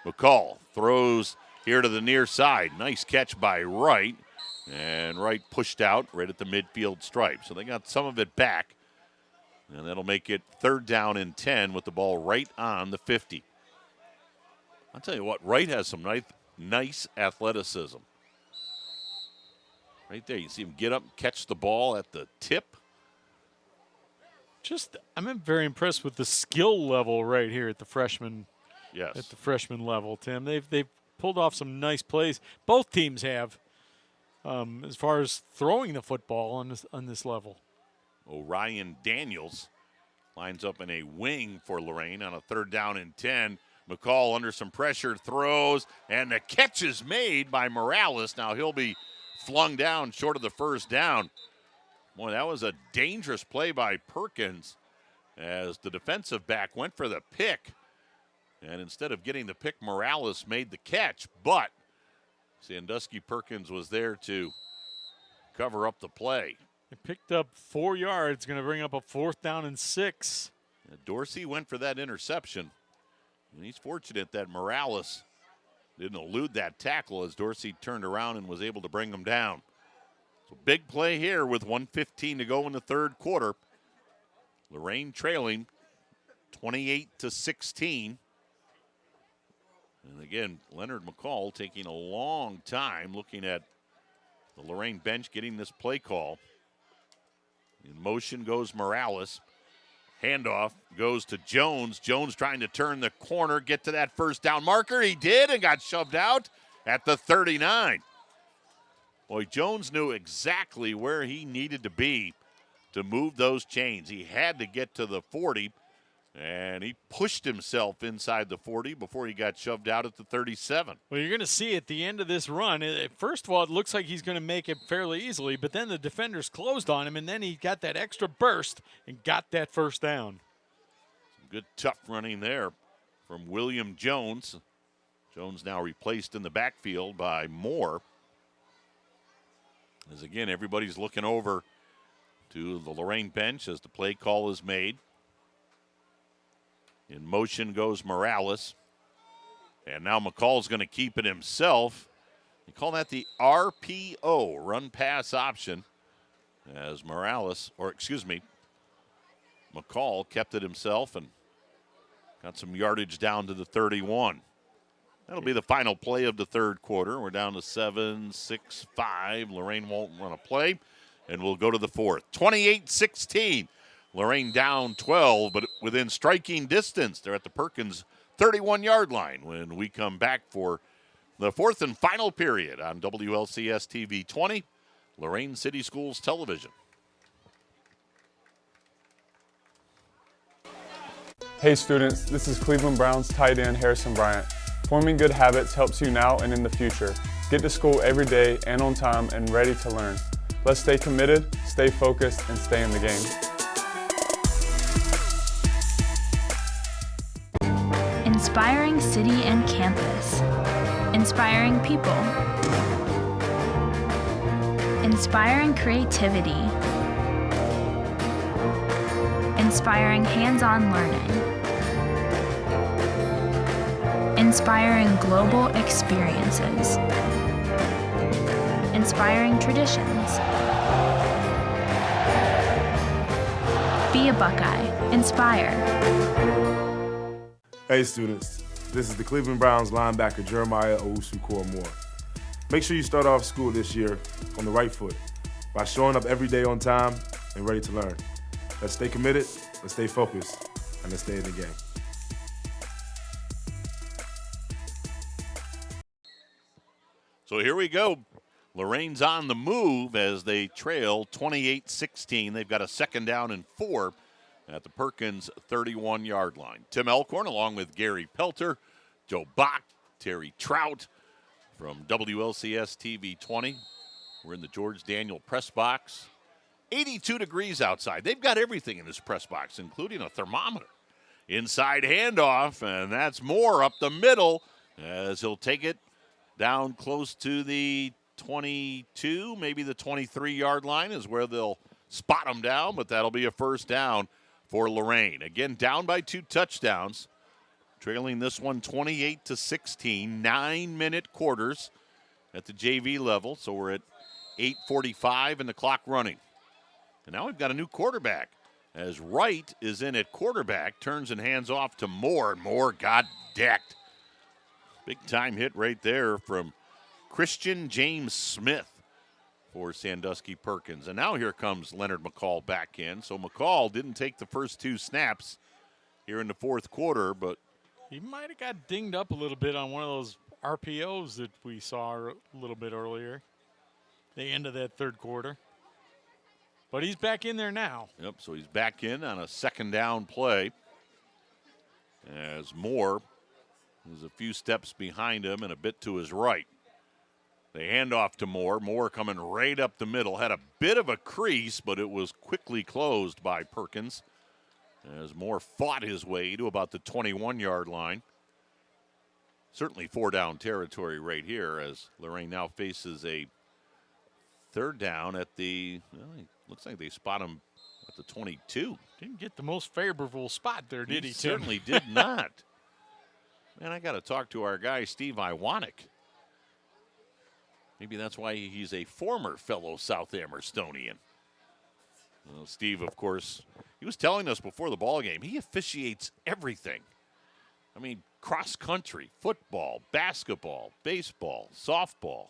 McCall throws here to the near side. Nice catch by Wright. And Wright pushed out right at the midfield stripe. So they got some of it back. And that'll make it 3rd down and 10 with the ball right on the 50. I'll tell you what, Wright has some nice athleticism. Right there, you see him get up, catch the ball at the tip. I'm very impressed with the skill level right here at the freshman. Yes. At the freshman level, Tim. They've pulled off some nice plays. Both teams have, as far as throwing the football on this level. Orion Daniels lines up in a wing for Lorraine on a 3rd down and 10. McCall under some pressure throws, and the catch is made by Morales. Now he'll be flung down short of the 1st down. Boy, that was a dangerous play by Perkins as the defensive back went for the pick. And instead of getting the pick, Morales made the catch. But Sandusky Perkins was there to cover up the play. They picked up 4 yards, going to bring up a 4th down and 6. Dorsey went for that interception. And he's fortunate that Morales didn't elude that tackle as Dorsey turned around and was able to bring him down. So big play here with 1:15 to go in the third quarter. Lorraine trailing 28-16. And again, Leonard McCall taking a long time looking at the Lorraine bench getting this play call. In motion goes Morales. Handoff goes to Jones. Jones trying to turn the corner, get to that 1st down marker. He did and got shoved out at the 39. Boy, Jones knew exactly where he needed to be to move those chains. He had to get to the 40, and he pushed himself inside the 40 before he got shoved out at the 37. Well, you're going to see at the end of this run, first of all, it looks like he's going to make it fairly easily, but then the defenders closed on him, and then he got that extra burst and got that 1st down. Some good tough running there from William Jones. Jones now replaced in the backfield by Moore. As again, everybody's looking over to the Lorraine bench as the play call is made. In motion goes Morales. And now McCall's going to keep it himself. They call that the RPO, run pass option. As McCall kept it himself and got some yardage down to the 31. That'll be the final play of the third quarter. We're down to 7-6-5. Lorraine won't run a play, and we'll go to the fourth. 28-16. Lorraine down 12, but within striking distance. They're at the Perkins 31-yard line when we come back for the fourth and final period on WLCS TV 20, Lorain City Schools Television. Hey students, this is Cleveland Browns tight end Harrison Bryant. Forming good habits helps you now and in the future. Get to school every day and on time and ready to learn. Let's stay committed, stay focused, and stay in the game. Inspiring city and campus. Inspiring people. Inspiring creativity. Inspiring hands-on learning. Inspiring global experiences. Inspiring traditions. Be a Buckeye. Inspire. Hey students, this is the Cleveland Browns linebacker Jeremiah Owusu-Koramoah. Make sure you start off school this year on the right foot by showing up every day on time and ready to learn. Let's stay committed, let's stay focused, and let's stay in the game. So here we go. Lorraine's on the move as they trail 28-16. They've got a 2nd down and 4 at the Perkins 31-yard line. Tim Elkhorn along with Gary Pelter, Joe Bach, Terry Trout from WLCS TV 20. We're in the George Daniel press box 82 degrees outside. They've got everything in this press box, including a thermometer. Inside handoff, and that's Moore up the middle as he'll take it down close to the 22, maybe the 23-yard line is where they'll spot him down, but that'll be a first down for Lorain. Again, down by 2 touchdowns, trailing this one 28-16, 9-minute quarters at the JV level, so we're at 8:45 and the clock running. And now we've got a new quarterback. As Wright is in at quarterback, turns and hands off to Moore, and Moore got decked. Big time hit right there from Christian James Smith for Sandusky Perkins. And now here comes Leonard McCall back in. So McCall didn't take the first 2 snaps here in the fourth quarter, but he might have got dinged up a little bit on one of those RPOs that we saw a little bit earlier, the end of that third quarter. But he's back in there now. Yep, so he's back in on a second down play as Moore is a few steps behind him and a bit to his right. They hand off to Moore. Moore coming right up the middle. Had a bit of a crease, but it was quickly closed by Perkins as Moore fought his way to about the 21-yard line. Certainly 4-down territory right here as Lorraine now faces a third down at the, well, looks like they spot him at the 22. Didn't get the most favorable spot there, did he, Tim? Certainly did not. Man, I got to talk to our guy, Steve Iwanek. Maybe that's why he's a former fellow South Amerstonian. Well, Steve, of course, he was telling us before the ball game, he officiates everything. I mean, cross country, football, basketball, baseball, softball.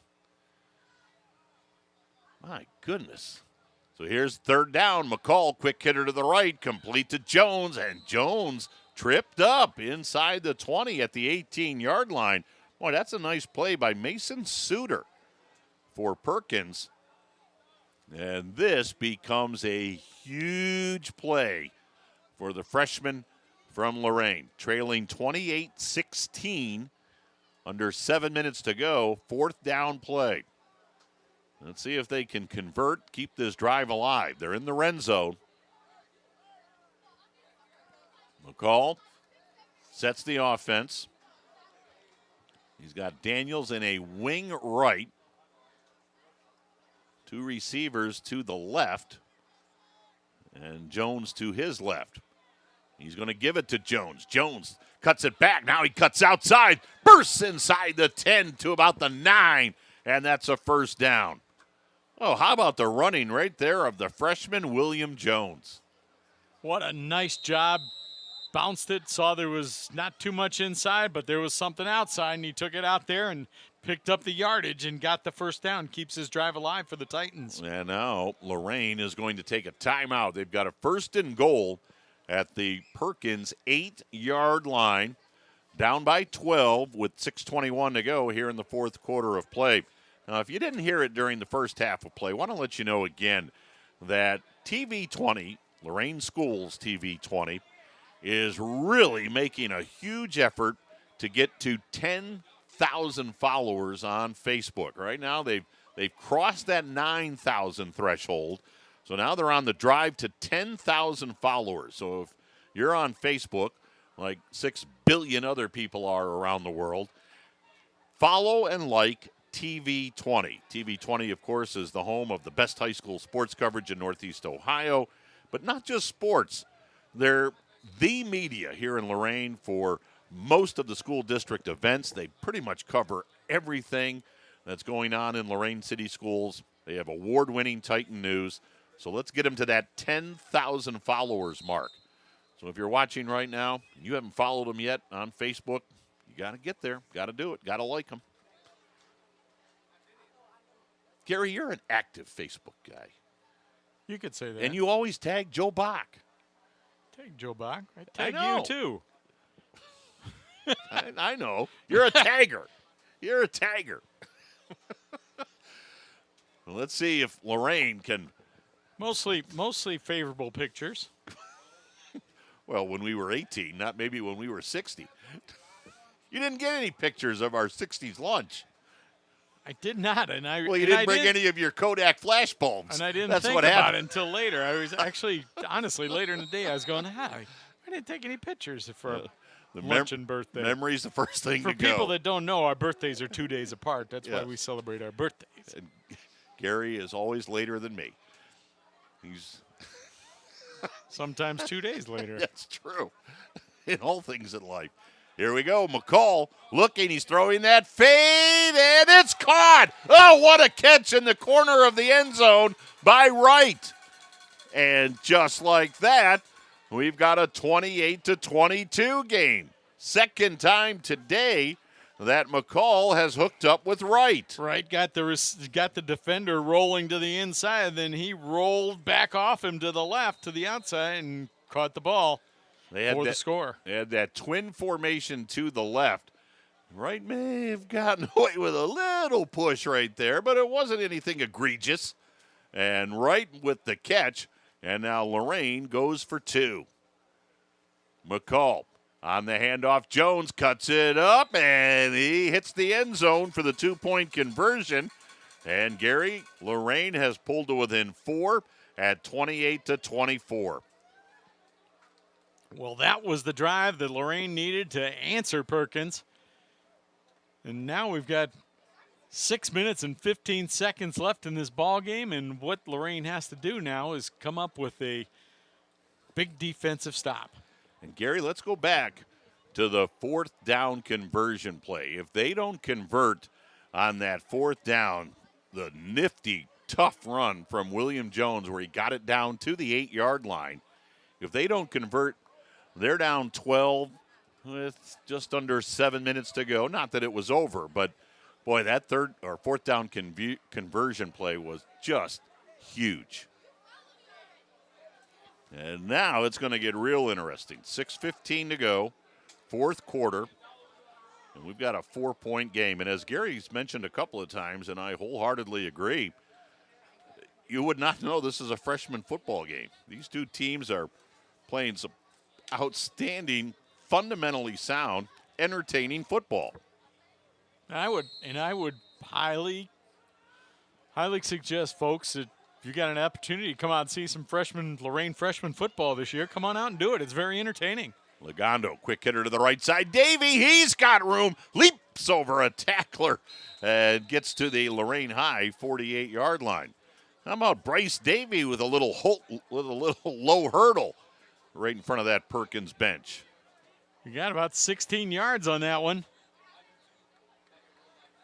My goodness. So here's third down. McCall, quick hitter to the right, complete to Jones, and Jones tripped up inside the 20 at the 18-yard line. Boy, that's a nice play by Mason Suter for Perkins. And this becomes a huge play for the freshman from Lorain. Trailing 28-16, under 7 minutes to go, fourth down play. Let's see if they can convert, keep this drive alive. They're in the red zone. McCall sets the offense. He's got Daniels in a wing right. 2 receivers to the left. And Jones to his left. He's going to give it to Jones. Jones cuts it back. Now he cuts outside. Bursts inside the 10 to about the 9. And that's a first down. Oh, how about the running right there of the freshman William Jones? What a nice job. Bounced it, saw there was not too much inside, but there was something outside, and he took it out there and picked up the yardage and got the first down. Keeps his drive alive for the Titans. And now Lorain is going to take a timeout. They've got a first and goal at the Perkins 8-yard line. Down by 12 with 6:21 to go here in the fourth quarter of play. Now, if you didn't hear it during the first half of play, I want to let you know again that TV 20, Lorain Schools TV 20, is really making a huge effort to get to 10,000 followers on Facebook. Right now, they've crossed that 9,000 threshold. So now they're on the drive to 10,000 followers. So if you're on Facebook, like 6 billion other people are around the world, follow and like TV 20. TV 20, of course, is the home of the best high school sports coverage in Northeast Ohio, but not just sports. They're the media here in Lorain for most of the school district events. They pretty much cover everything that's going on in Lorain City Schools. They have award-winning Titan news. So let's get them to that 10,000 followers mark. So if you're watching right now and you haven't followed them yet on Facebook, you got to get there. Got to do it. Got to like them. Gary, you're an active Facebook guy. You could say that. And you always tag Joe Bach. Tag Joe Bach. I tag know. you, too. I know. You're a tagger. You're a tagger. Well, let's see if Lorain can. Mostly favorable pictures. Well, when we were 18, not maybe when we were 60. You didn't get any pictures of our 60s lunch. I did not, and I. Well, you and didn't I bring any of your Kodak flash bulbs. And I didn't That's think what about happened. it until later. I was actually, honestly, later in the day, I was going, I didn't take any pictures for The lunch and birthday. Memory's the first thing For to go. people that don't know, our birthdays are 2 days apart. That's why we celebrate our birthdays. And Gary is always later than me. He's sometimes 2 days later. That's true. In all things in life. Here we go. McCall looking. He's throwing that fade, and it's caught. Oh, what a catch in the corner of the end zone by Wright. And just like that, we've got a 28-22 game. Second time today that McCall has hooked up with Wright. Wright got the defender rolling to the inside, then he rolled back off him to the left, to the outside, and caught the ball. For the score. They had that twin formation to the left. Wright may have gotten away with a little push right there, but it wasn't anything egregious. And Wright with the catch, and now Lorraine goes for 2. McCall on the handoff. Jones cuts it up, and he hits the end zone for the 2-point conversion. And Gary, Lorraine has pulled to within 4 at 28-24. Well, that was the drive that Lorraine needed to answer Perkins. And now we've got 6 minutes and 15 seconds left in this ball game, and what Lorraine has to do now is come up with a big defensive stop. And Gary, let's go back to the 4th down conversion play. If they don't convert on that 4th down, the nifty, tough run from William Jones where he got it down to the 8-yard line, if they don't convert, they're down 12 with just under 7 minutes to go. Not that it was over, but, boy, that 3rd or 4th down conversion play was just huge. And now it's going to get real interesting. 6:15 to go, 4th quarter, and we've got a 4-point game. And as Gary's mentioned a couple of times, and I wholeheartedly agree, you would not know this is a freshman football game. These two teams are playing some outstanding, fundamentally sound, entertaining football. I would highly suggest, folks, that if you got an opportunity to come out and see some Lorraine freshman football this year, come on out and do it. It's very entertaining. Legondo, quick hitter to the right side. Davey, he's got room, leaps over a tackler, and gets to the Lorraine High 48-yard line. How about Bryce Davey with a little low hurdle right in front of that Perkins bench? You got about 16 yards on that one.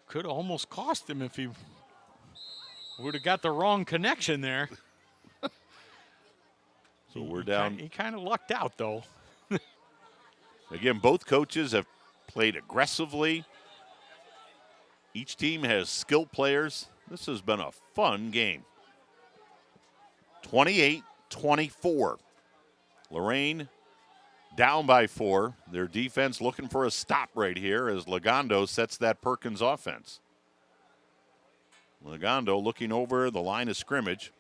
Could have almost cost him if he would have got the wrong connection there. So we're down. He kind of lucked out, though. Again, both coaches have played aggressively. Each team has skilled players. This has been a fun game. 28-24. Lorraine down by 4. Their defense looking for a stop right here as Legondo sets that Perkins offense. Legondo looking over the line of scrimmage.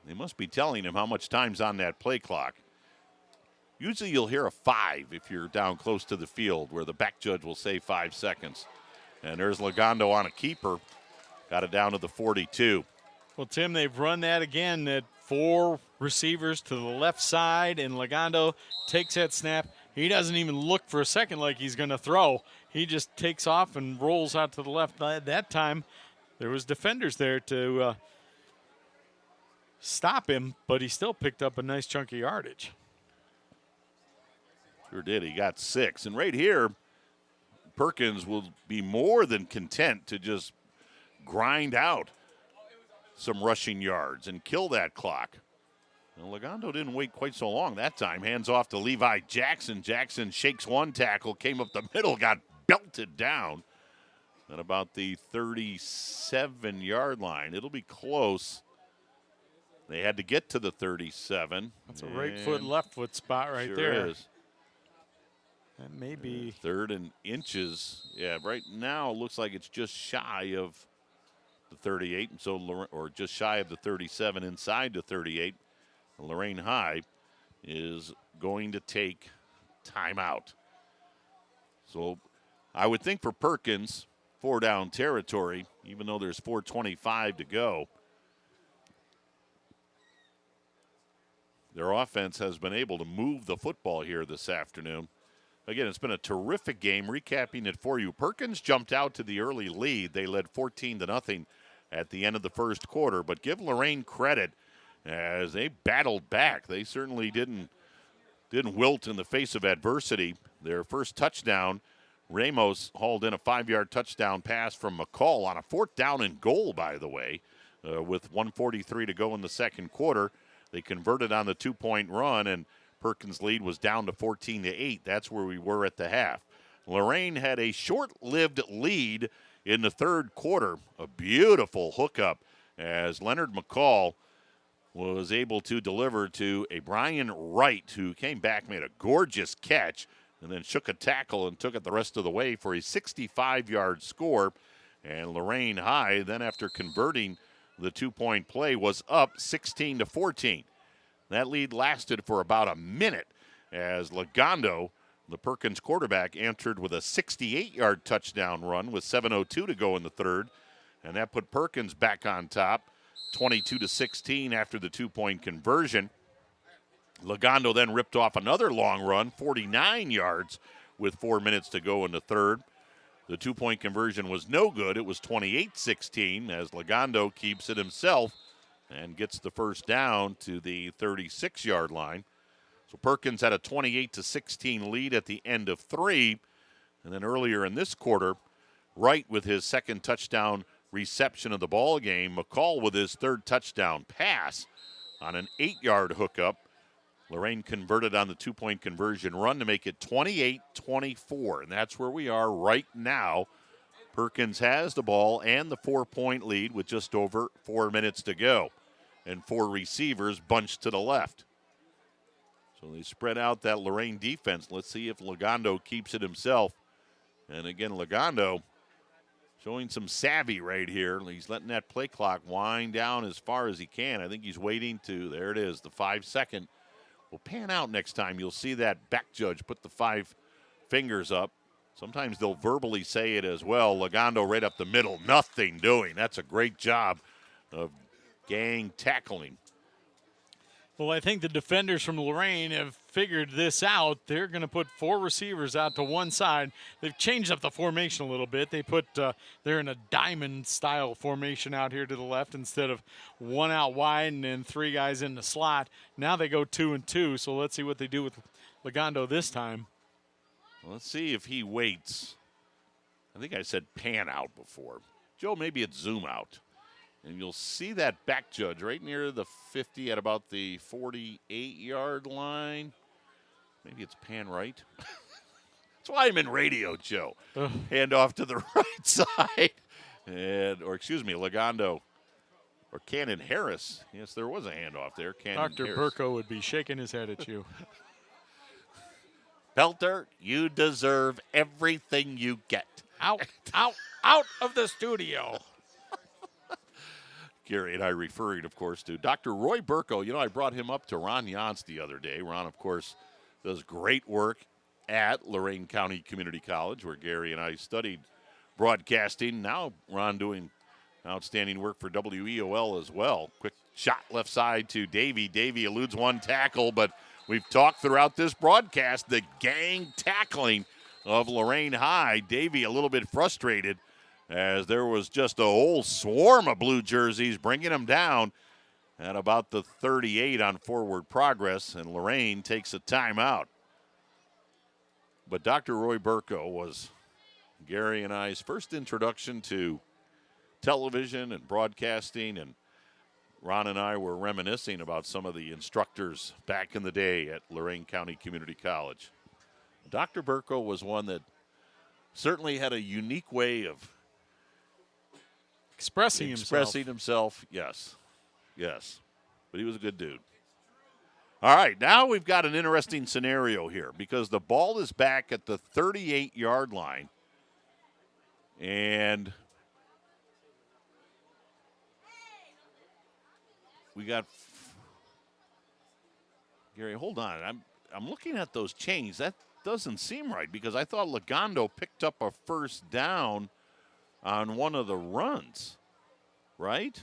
They must be telling him how much time's on that play clock. Usually you'll hear a 5 if you're down close to the field, where the back judge will say 5 seconds. And there's Legondo on a keeper. Got it down to the 42. Well, Tim, they've run that again, that 4 receivers to the left side, and Legondo takes that snap. He doesn't even look for a second like he's going to throw. He just takes off and rolls out to the left. That time, there was defenders there to stop him, but he still picked up a nice chunk of yardage. Sure did. He got 6. And right here, Perkins will be more than content to just grind out some rushing yards and kill that clock. And Legondo didn't wait quite so long that time. Hands off to Levi Jackson. Jackson shakes one tackle, came up the middle, got belted down at about the 37-yard line. It'll be close. They had to get to the 37. That's a right foot, left foot spot right sure there. Is. That may be 3rd and inches. Yeah, right now it looks like it's just shy of the 38, and so or just shy of the 37, inside the 38. Lorraine High is going to take timeout. So I would think for Perkins, 4 down territory, even though there's 4:25 to go. Their offense has been able to move the football here this afternoon. Again, it's been a terrific game. Recapping it for you, Perkins jumped out to the early lead. They led 14-0 at the end of the first quarter, but give Lorain credit as they battled back. They certainly didn't wilt in the face of adversity. Their first touchdown, Ramos hauled in a 5-yard touchdown pass from McCall on a 4th down and goal, by the way, with 1:43 to go in the second quarter. They converted on the 2-point run, and Perkins' lead was down to 14-8. That's where we were at the half. Lorraine had a short-lived lead in the third quarter. A beautiful hookup as Leonard McCall was able to deliver to a Brian Wright, who came back, made a gorgeous catch, and then shook a tackle and took it the rest of the way for a 65-yard score. And Lorain High, then after converting the 2-point play, was up 16-14. That lead lasted for about a minute as Lagondo, the Perkins quarterback, answered with a 68-yard touchdown run with 7:02 to go in the third. And that put Perkins back on top, 22-16 after the 2-point conversion. Lagondo then ripped off another long run, 49 yards with 4 minutes to go in the third. The 2-point conversion was no good. It was 28-16 as Lagondo keeps it himself and gets the first down to the 36-yard line. So Perkins had a 28-16 lead at the end of 3. And then earlier in this quarter, Wright with his second touchdown reception of the ball game, McCall with his third touchdown pass on an 8-yard hookup. Lorraine converted on the 2-point conversion run to make it 28-24, and that's where we are right now. Perkins has the ball and the 4-point lead with just over 4 minutes to go, and 4 receivers bunched to the left. So they spread out that Lorraine defense. Let's see if Lagondo keeps it himself. And again, Lagondo showing some savvy right here. He's letting that play clock wind down as far as he can. I think he's waiting to, there it is, the 5-second. Will pan out next time. You'll see that back judge put the 5 fingers up. Sometimes they'll verbally say it as well. Lagondo right up the middle, nothing doing. That's a great job of gang tackling. Well, I think the defenders from Lorain have figured this out. They're going to put 4 receivers out to one side. They've changed up the formation a little bit. They're in a diamond-style formation out here to the left instead of 1 out wide and then 3 guys in the slot. Now they go 2 and 2, so let's see what they do with Lagondo this time. Let's see if he waits. I think I said pan out before. Joe, maybe it's zoom out. And you'll see that back judge right near the 50 at about the 48-yard line. Maybe it's pan right. That's why I'm in radio, Joe. Hand off to the right side. Lagondo. Or Cannon Harris. Yes, there was a handoff there. Dr. Burko would be shaking his head at you. Pelter, you deserve everything you get. Out of the studio. Gary and I referring, of course, to Dr. Roy Burko. You know, I brought him up to Ron Yance the other day. Ron, of course, does great work at Lorain County Community College, where Gary and I studied broadcasting. Now Ron doing outstanding work for WEOL as well. Quick shot left side to Davey. Davey eludes one tackle, but we've talked throughout this broadcast the gang tackling of Lorain High. Davey a little bit frustrated as there was just a whole swarm of blue jerseys bringing him down at about the 38 on forward progress, and Lorraine takes a timeout. But Dr. Roy Burko was Gary and I's first introduction to television and broadcasting, and Ron and I were reminiscing about some of the instructors back in the day at Lorain County Community College. Dr. Burko was one that certainly had a unique way of expressing himself. Yes. But he was a good dude. All right, now we've got an interesting scenario here because the ball is back at the 38-yard line. And we got Gary, hold on. I'm looking at those chains. doesn't seem right because I thought Lagondo picked up a first down on one of the runs, right?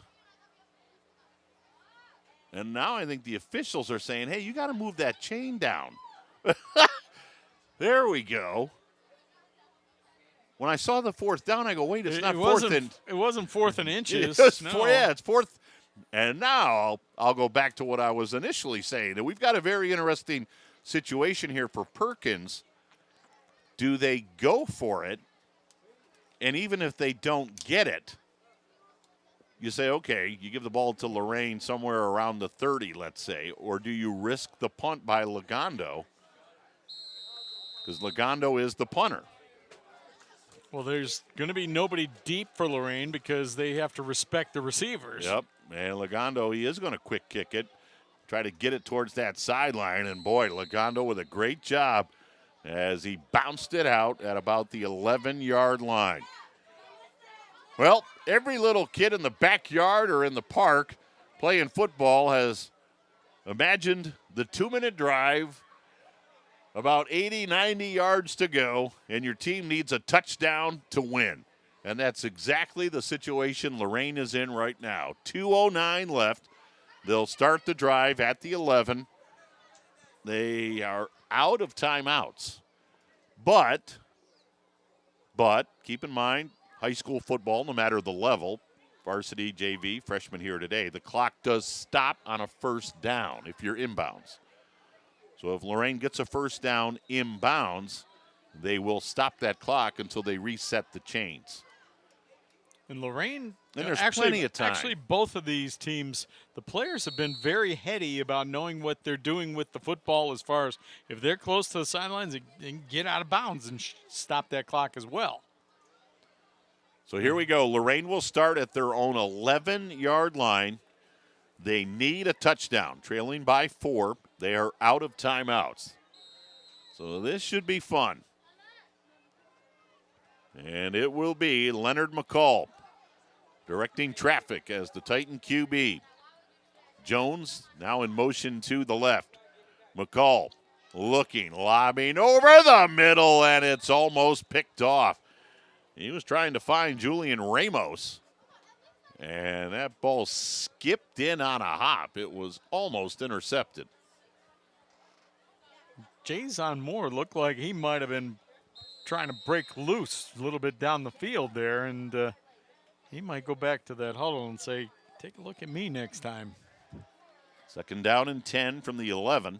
And now I think the officials are saying, hey, you got to move that chain down. There we go. When I saw the fourth down, I go, wait, it's not fourth and... It wasn't fourth and inches. It's no. it's fourth. And now I'll go back to what I was initially saying. And we've got a very interesting situation here for Perkins. Do they go for it? And even if they don't get it, you say, okay, you give the ball to Lorraine somewhere around the 30, let's say, or do you risk the punt by Lagondo? Because Lagondo is the punter. Well, there's going to be nobody deep for Lorain because they have to respect the receivers. Yep, and Lagondo, he is going to quick kick it, try to get it towards that sideline, and boy, Lagondo with a great job as he bounced it out at about the 11-yard line. Well, every little kid in the backyard or in the park playing football has imagined the 2-minute drive, about 80, 90 yards to go, and your team needs a touchdown to win. And that's exactly the situation Lorraine is in right now. 2:09 left. They'll start the drive at the 11. They are out of timeouts. But keep in mind, high school football, no matter the level, varsity, JV, freshman here today, the clock does stop on a first down if you're inbounds. So if Lorraine gets a first down inbounds, they will stop that clock until they reset the chains. And Lorraine, and there's actually, plenty of time. Actually, both of these teams, the players have been very heady about knowing what they're doing with the football as far as if they're close to the sidelines, they can get out of bounds and stop that clock as well. So here we go. Lorraine will start at their own 11-yard line. They need a touchdown, trailing by 4. They are out of timeouts. So this should be fun. And it will be Leonard McCall directing traffic as the Titan QB. Jones now in motion to the left. McCall looking, lobbing over the middle, and it's almost picked off. He was trying to find Julian Ramos, and that ball skipped in on a hop. It was almost intercepted. Jason Moore looked like he might have been trying to break loose a little bit down the field there, and he might go back to that huddle and say, take a look at me next time. Second down and 10 from the 11.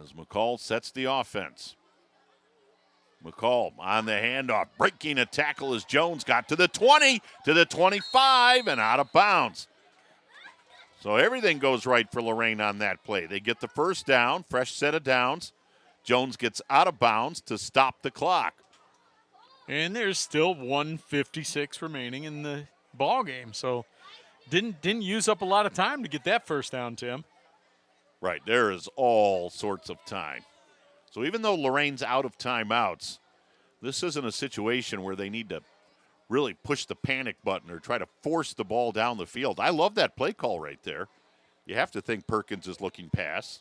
As McCall sets the offense. McCall on the handoff, breaking a tackle as Jones got to the 20, to the 25, and out of bounds. So everything goes right for Lorraine on that play. They get the first down, fresh set of downs. Jones gets out of bounds to stop the clock. And there's still 1:56 remaining in the ball game, so didn't use up a lot of time to get that first down, Tim. Right, there is all sorts of time. So even though Lorraine's out of timeouts, this isn't a situation where they need to really push the panic button or try to force the ball down the field. I love that play call right there. You have to think Perkins is looking pass.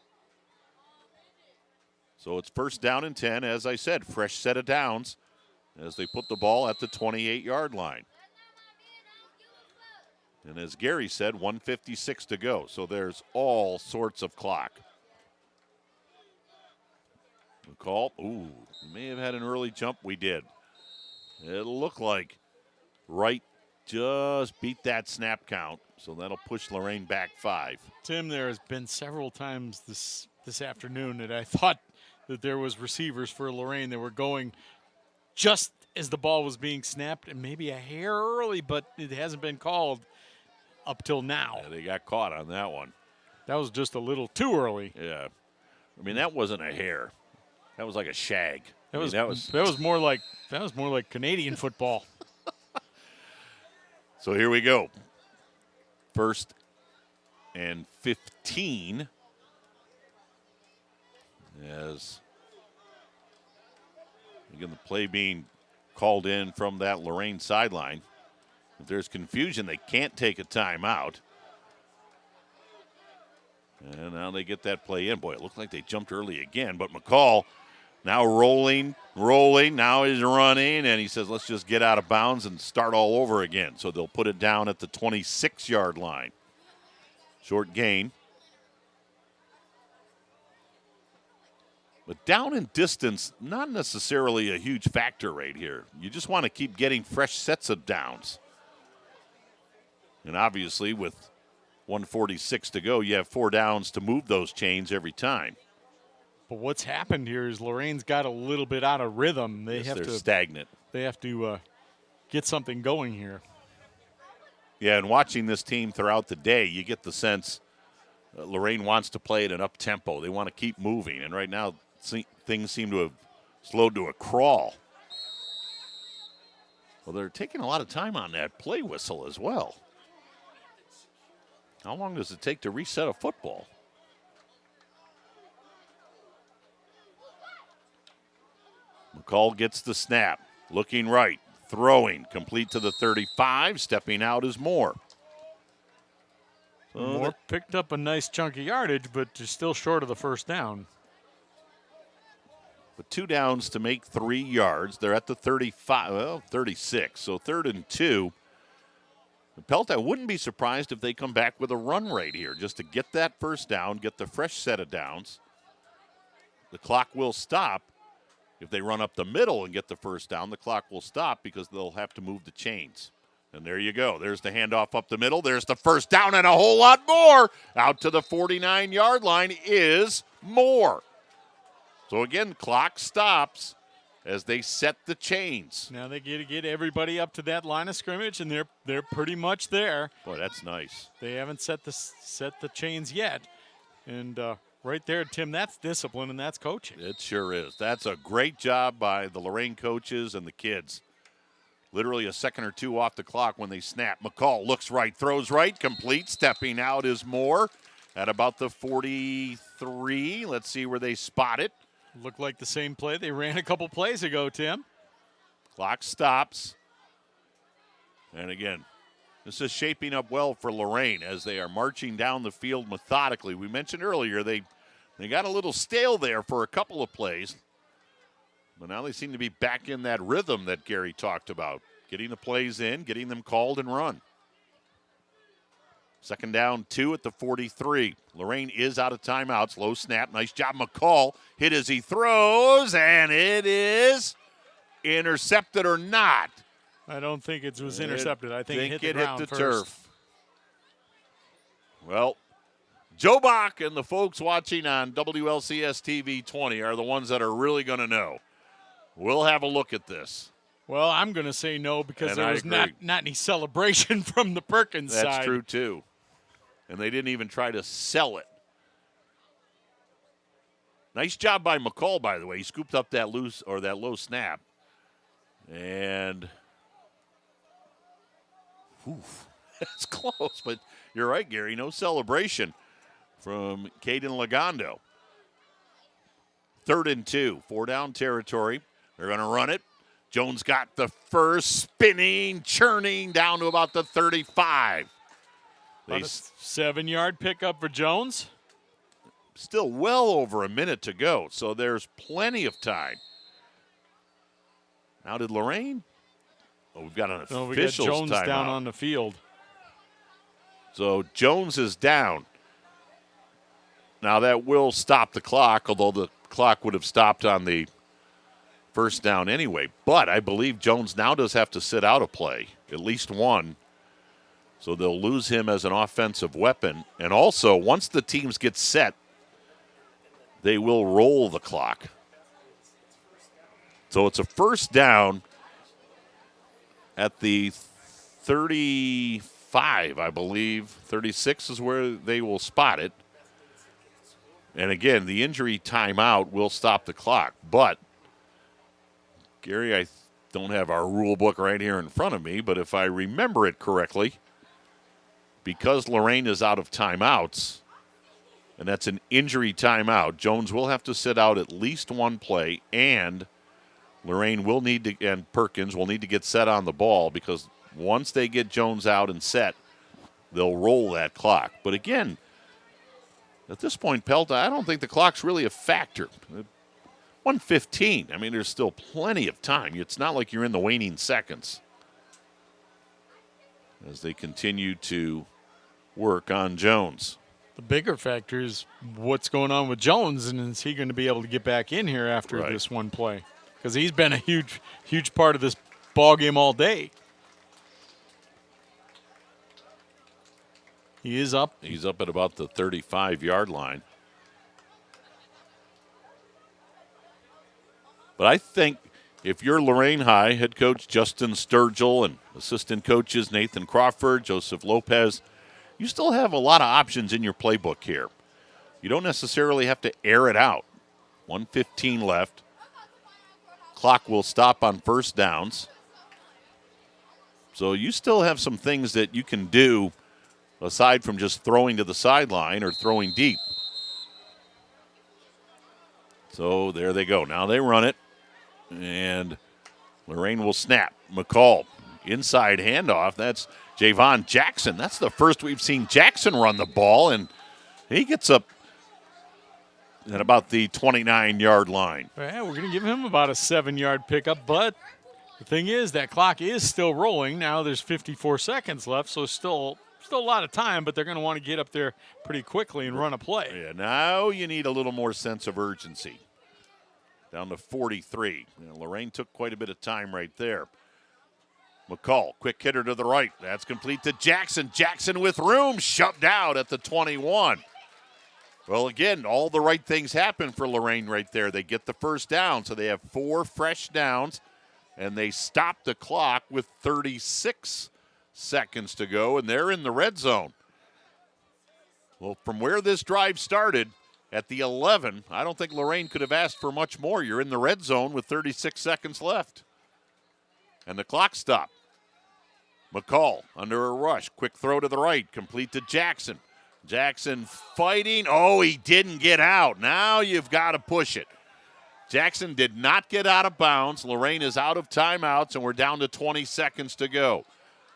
So it's first down and 10, as I said, fresh set of downs as they put the ball at the 28-yard line. And as Gary said, 1:56 to go. So there's all sorts of clock. McCall, ooh, may have had an early jump. We did. It looked like Wright just beat that snap count, so that'll push Lorraine back 5. Tim, there has been several times this afternoon that I thought that there was receivers for Lorraine that were going just as the ball was being snapped and maybe a hair early, but it hasn't been called up till now. Yeah, they got caught on that one. That was just a little too early. Yeah. I mean, that wasn't a hair. That was like a shag. That was more like Canadian football. So here we go. First and 15. As again, the play being called in from that Lorraine sideline. If there's confusion, they can't take a timeout. And now they get that play in. Boy, it looked like they jumped early again, but McCall now rolling. Now he's running, and he says, let's just get out of bounds and start all over again. So they'll put it down at the 26-yard line. Short gain. But down in distance, not necessarily a huge factor right here. You just want to keep getting fresh sets of downs. And obviously, with 1:46 to go, you have 4 downs to move those chains every time. But what's happened here is Lorraine's got a little bit out of rhythm. They're stagnant. They have to get something going here. Yeah, and watching this team throughout the day, you get the sense Lorain wants to play at an up-tempo. They want to keep moving, and right now things seem to have slowed to a crawl. Well, they're taking a lot of time on that play whistle as well. How long does it take to reset a football? McCall gets the snap, looking right, throwing, complete to the 35, stepping out is Moore. Moore picked up a nice chunk of yardage, but just still short of the first down. With 2 downs to make 3 yards, they're at the 36, so 3rd and 2. Pelt, I wouldn't be surprised if they come back with a run right here just to get that first down, get the fresh set of downs. The clock will stop. If they run up the middle and get the first down, the clock will stop because they'll have to move the chains. And there you go. There's the handoff up the middle. There's the first down and a whole lot more. Out to the 49-yard line is Moore. So again, clock stops as they set the chains. Now they get everybody up to that line of scrimmage, and they're pretty much there. Boy, that's nice. They haven't set the chains yet, and right there, Tim, that's discipline and that's coaching. It sure is. That's a great job by the Lorain coaches and the kids. Literally a second or two off the clock when they snap. McCall looks right, throws right, complete. Stepping out is Moore at about the 43. Let's see where they spot it. Looked like the same play they ran a couple plays ago, Tim. Clock stops. And again, this is shaping up well for Lorain as they are marching down the field methodically. We mentioned earlier they got a little stale there for a couple of plays. But now they seem to be back in that rhythm that Gary talked about. Getting the plays in, getting them called and run. 2nd down, 2 at the 43. Lorain is out of timeouts. Low snap. Nice job, McCall. Hit as he throws, and it is intercepted or not. I don't think it was intercepted. I think it hit the hit ground the first. turf. Well, Joe Bach and the folks watching on WLCS TV 20 are the ones that are really going to know. We'll have a look at this. Well, I'm going to say no because And there I was agree. not any celebration from the Perkins side. That's true, too. And they didn't even try to sell it. Nice job by McCall, by the way. He scooped up that low snap. And that's close, but you're right, Gary. No celebration from Caden Lagondo. 3rd and 2, 4 down territory. They're going to run it. Jones got the first, spinning, churning down to about the 35. About a 7-yard pickup for Jones. Still well over a minute to go, so there's plenty of time. Now did Lorain? Oh, we've got an official we got Jones timeout. down on the field. So Jones is down. Now that will stop the clock, although the clock would have stopped on the first down anyway. But I believe Jones now does have to sit out a play, at least one. So they'll lose him as an offensive weapon. And also, once the teams get set, they will roll the clock. So it's a first down at the 35, I believe. 36 is where they will spot it. And again, the injury timeout will stop the clock. But, Gary, I don't have our rule book right here in front of me, but if I remember it correctly, because Lorain is out of timeouts, and that's an injury timeout, Jones will have to sit out at least one play, and Lorain will need to, and Perkins will need to get set on the ball, because once they get Jones out and set, they'll roll that clock. But again, At this point, Pelta, I don't think the clock's really a factor. 1:15. I mean, there's still plenty of time. It's not like you're in the waning seconds. As they continue to work on Jones. The bigger factor is what's going on with Jones, and is he going to be able to get back in here after this one play? Because he's been a huge part of this ball game all day. He is up. He's up at about the 35-yard line. But I think if you're Lorain High, head coach Justin Sturgill and assistant coaches Nathan Crawford, Joseph Lopez, you still have a lot of options in your playbook here. You don't necessarily have to air it out. 1:15 left. Clock will stop on first downs. So you still have some things that you can do aside from just throwing to the sideline or throwing deep. So there they go. Now they run it. And Lorraine will snap. McCall, inside handoff. That's Javon Jackson. That's the first we've seen Jackson run the ball, and he gets up at about the 29-yard line. Yeah, we're going to give him about a 7-yard pickup, but the thing is that clock is still rolling. Now there's 54 seconds left, so still a lot of time, but they're going to want to get up there pretty quickly and run a play. Yeah, now you need a little more sense of urgency. Down to 43. Lorraine took quite a bit of time right there. McCall, quick hitter to the right. That's complete to Jackson. Jackson with room, shoved out at the 21. Well, again, all the right things happen for Lorraine right there. They get the first down, so they have 4 fresh downs, and they stop the clock with 36 seconds to go, and they're in the red zone. Well, from where this drive started, at the 11, I don't think Lorraine could have asked for much more. You're in the red zone with 36 seconds left. And the clock stopped. McCall under a rush. Quick throw to the right. Complete to Jackson. Jackson fighting. Oh, he didn't get out. Now you've got to push it. Jackson did not get out of bounds. Lorraine is out of timeouts, and we're down to 20 seconds to go.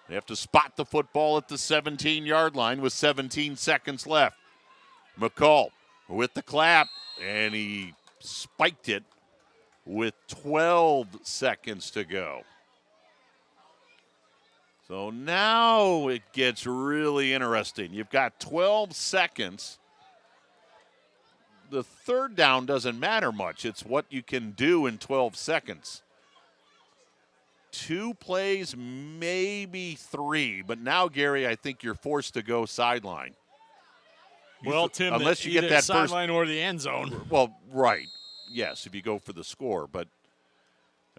They have to spot the football at the 17-yard line with 17 seconds left. McCall with the clap, and he spiked it with 12 seconds to go. So now it gets really interesting. You've got 12 seconds. The third down doesn't matter much. It's what you can do in 12 seconds. 2 plays, maybe 3, but now, Gary, I think you're forced to go sideline. Well, Tim, unless you get either that sideline or the end zone. Well, right. Yes, if you go for the score. But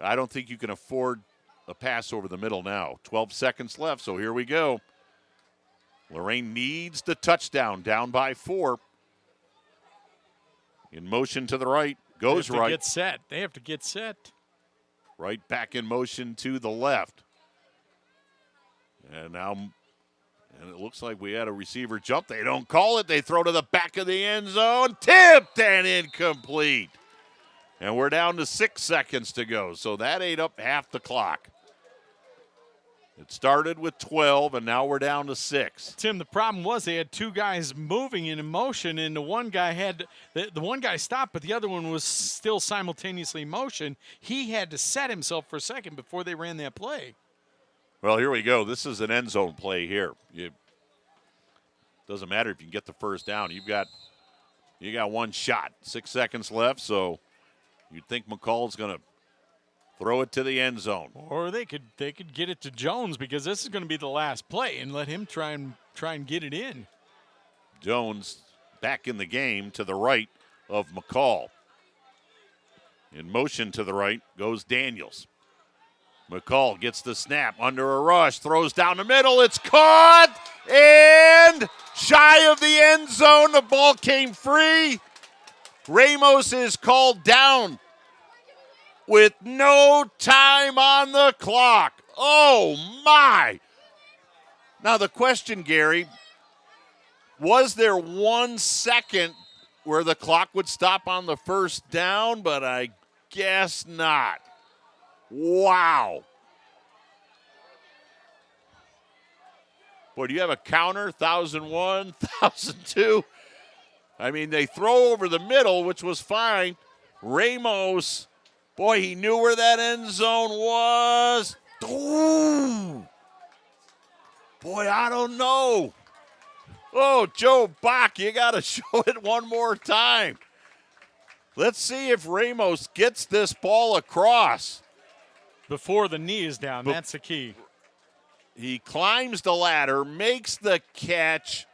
I don't think you can afford a pass over the middle now. 12 seconds left, so here we go. Lorraine needs the touchdown, down by 4. In motion to the right, goes right. They have to get set. They have to get set. Right back in motion to the left. And now, and it looks like we had a receiver jump. They don't call it. They throw to the back of the end zone. Tipped and incomplete. And we're down to 6 seconds to go. So that ate up half the clock. It started with 12, and now we're down to 6. Tim, the problem was they had 2 guys moving in motion, and the one guy stopped, but the other one was still simultaneously in motion. He had to set himself for a second before they ran that play. Well, here we go. This is an end zone play here. It doesn't matter if you can get the first down. You got 1 shot. 6 seconds left, so you'd think McCall's going to throw it to the end zone. Or they could get it to Jones, because this is going to be the last play, and let him try and get it in. Jones back in the game to the right of McCall. In motion to the right goes Daniels. McCall gets the snap under a rush, throws down the middle. It's caught and shy of the end zone. The ball came free. Ramos is called down with no time on the clock. Oh, my. Now, the question, Gary, was there 1 second where the clock would stop on the first down? But I guess not. Wow. Boy, do you have a counter? 1,001, 1,002. I mean, they throw over the middle, which was fine. Ramos, boy, he knew where that end zone was. Ooh. Boy, I don't know. Oh, Joe Bach, you got to show it one more time. Let's see if Ramos gets this ball across. Before the knee is down, that's the key. He climbs the ladder, makes the catch.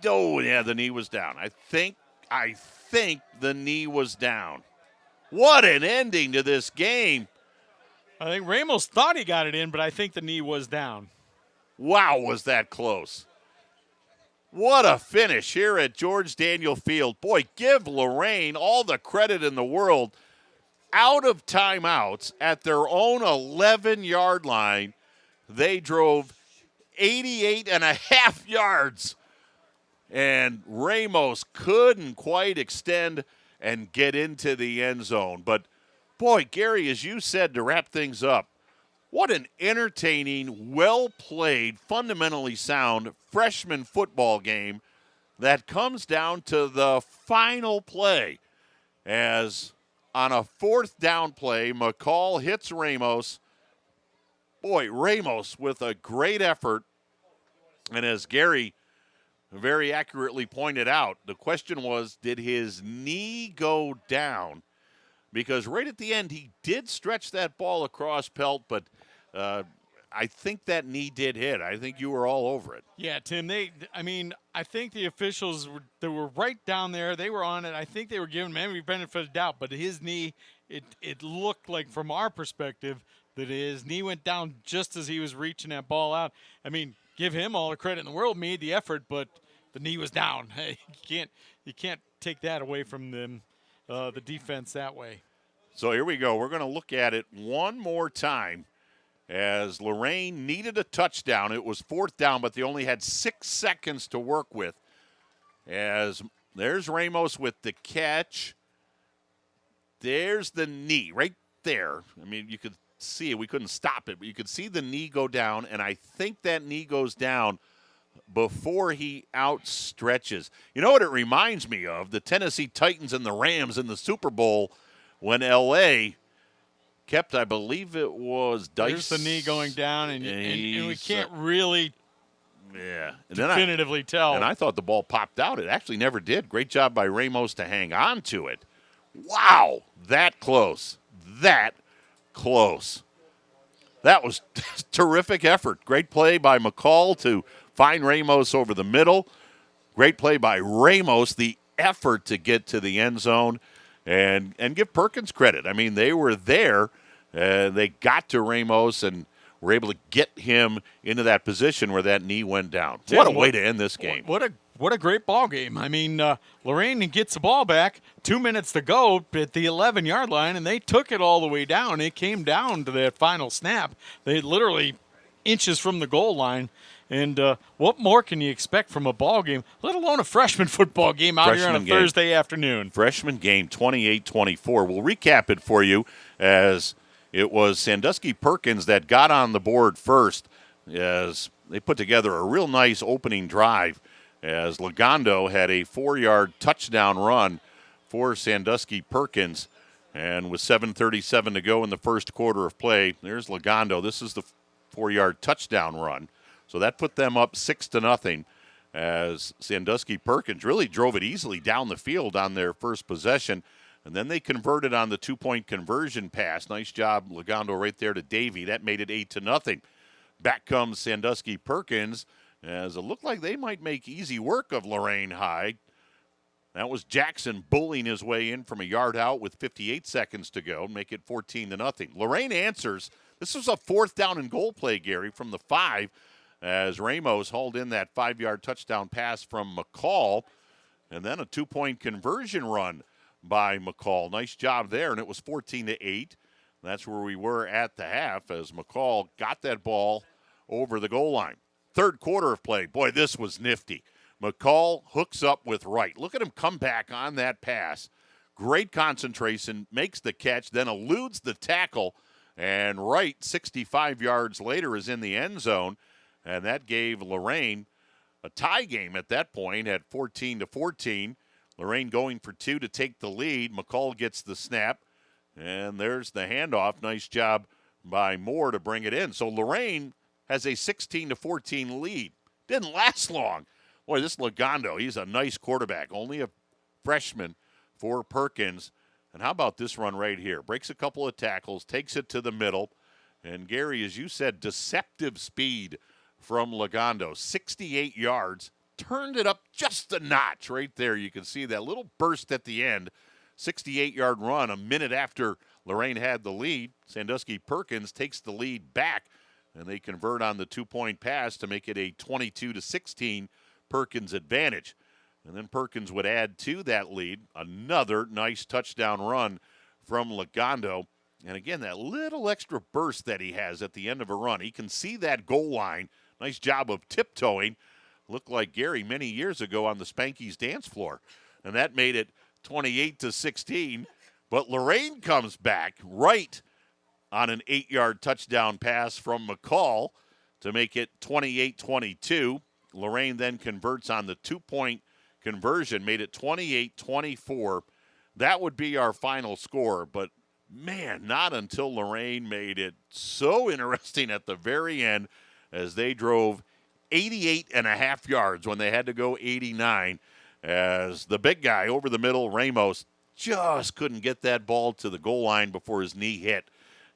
Oh, yeah, the knee was down. I think the knee was down. What an ending to this game. I think Ramos thought he got it in, but I think the knee was down. Wow, was that close. What a finish here at George Daniel Field. Boy, give Lorraine all the credit in the world. Out of timeouts at their own 11-yard line, they drove 88 and a half yards. And Ramos couldn't quite extend and get into the end zone. But, boy, Gary, as you said to wrap things up, what an entertaining, well-played, fundamentally sound freshman football game that comes down to the final play. As on a fourth down play, McCall hits Ramos. Boy, Ramos with a great effort. And as Gary very accurately pointed out, the question was, did his knee go down? Because right at the end, he did stretch that ball across Pelt, but I think that knee did hit. I think you were all over it. Yeah, Tim, I think the officials they were right down there. They were on it. I think they were giving him every benefit of the doubt, but his knee, it looked like from our perspective that his knee went down just as he was reaching that ball out. I mean, give him all the credit in the world, made the effort, but the knee was down. Hey, you can't take that away from them, the defense that way. So here we go. We're going to look at it one more time. As Lorraine needed a touchdown. It was fourth down, but they only had 6 seconds to work with. As there's Ramos with the catch. There's the knee right there. I mean, you could see it. We couldn't stop it, but you could see the knee go down, and I think that knee goes down before he outstretches. You know what it reminds me of? The Tennessee Titans and the Rams in the Super Bowl when L.A. kept, I believe it was Dice. There's the knee going down, and we can't really definitively tell. And I thought the ball popped out. It actually never did. Great job by Ramos to hang on to it. Wow, that close. That close. That was terrific effort. Great play by McCall to find Ramos over the middle. Great play by Ramos, the effort to get to the end zone. And give Perkins credit. I mean, they were there. They got to Ramos and were able to get him into that position where that knee went down. What a way to end this game. What a great ball game. I mean, Lorraine gets the ball back, 2 minutes to go at the 11-yard line, and they took it all the way down. It came down to that final snap. They literally inches from the goal line. And what more can you expect from a ball game, let alone a freshman football game out here on a Thursday afternoon? Freshman game, 28-24. We'll recap it for you as it was Sandusky Perkins that got on the board first as they put together a real nice opening drive as Lagondo had a 4-yard touchdown run for Sandusky Perkins. And with 7:37 to go in the first quarter of play, there's Lagondo. This is the 4-yard touchdown run. So that put them up 6-0 as Sandusky Perkins really drove it easily down the field on their first possession. And then they converted on the 2-point conversion pass. Nice job, Lagondo, right there to Davey. That made it 8-0. Back comes Sandusky Perkins as it looked like they might make easy work of Lorain High. That was Jackson bullying his way in from a yard out with 58 seconds to go, make it 14-0. Lorain answers. This was a fourth down and goal play, Gary, from the 5. As Ramos hauled in that 5-yard touchdown pass from McCall, and then a 2-point conversion run by McCall. Nice job there, and it was 14-8. That's where we were at the half as McCall got that ball over the goal line. Third quarter of play. Boy, this was nifty. McCall hooks up with Wright. Look at him come back on that pass. Great concentration, makes the catch, then eludes the tackle, and Wright, 65 yards later, is in the end zone. And that gave Lorraine a tie game at that point at 14-14. Lorain going for two to take the lead. McCall gets the snap, and there's the handoff. Nice job by Moore to bring it in. So Lorain has a 16-14 lead. Didn't last long. Boy, this Lagondo, he's a nice quarterback. Only a freshman for Perkins. And how about this run right here? Breaks a couple of tackles, takes it to the middle. And Gary, as you said, deceptive speed from Lagondo. 68 yards. Turned it up just a notch right there. You can see that little burst at the end. 68-yard run a minute after Lorain had the lead. Sandusky Perkins takes the lead back, and they convert on the two-point pass to make it a 22-16 Perkins advantage. And then Perkins would add to that lead. Another nice touchdown run from Lagondo. And again, that little extra burst that he has at the end of a run. He can see that goal line. Nice job of tiptoeing. Looked like Gary many years ago on the Spanky's dance floor. And that made it 28-16. But Lorain comes back right on an 8-yard touchdown pass from McCall to make it 28-22. Lorain then converts on the two-point conversion, made it 28-24. That would be our final score. But, man, not until Lorain made it so interesting at the very end as they drove 88.5 yards when they had to go 89, as the big guy over the middle, Ramos, just couldn't get that ball to the goal line before his knee hit.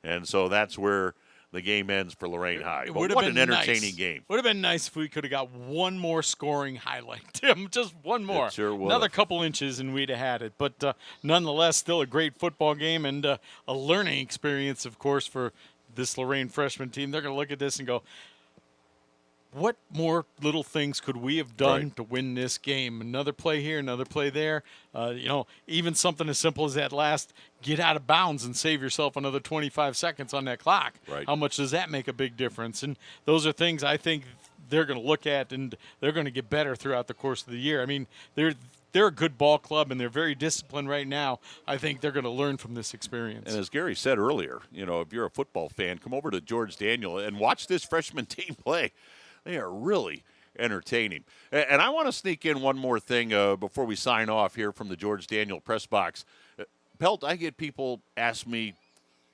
And so that's where the game ends for Lorain High. But what an entertaining game. Would have been nice if we could have got one more scoring highlight, Tim. Just one more. It sure would. Another couple inches and we'd have had it. But nonetheless, still a great football game and a learning experience, of course, for this Lorain freshman team. They're going to look at this and go, what more little things could we have done to win this game? Another play here, another play there. Even something as simple as that last get out of bounds and save yourself another 25 seconds on that clock. Right. How much does that make a big difference? And those are things I think they're going to look at, and they're going to get better throughout the course of the year. I mean, they're a good ball club, and they're very disciplined right now. I think they're going to learn from this experience. And as Gary said earlier, if you're a football fan, come over to George Daniel and watch this freshman team play. They are really entertaining. And I want to sneak in one more thing before we sign off here from the George Daniel press box. Pelt, I get people ask me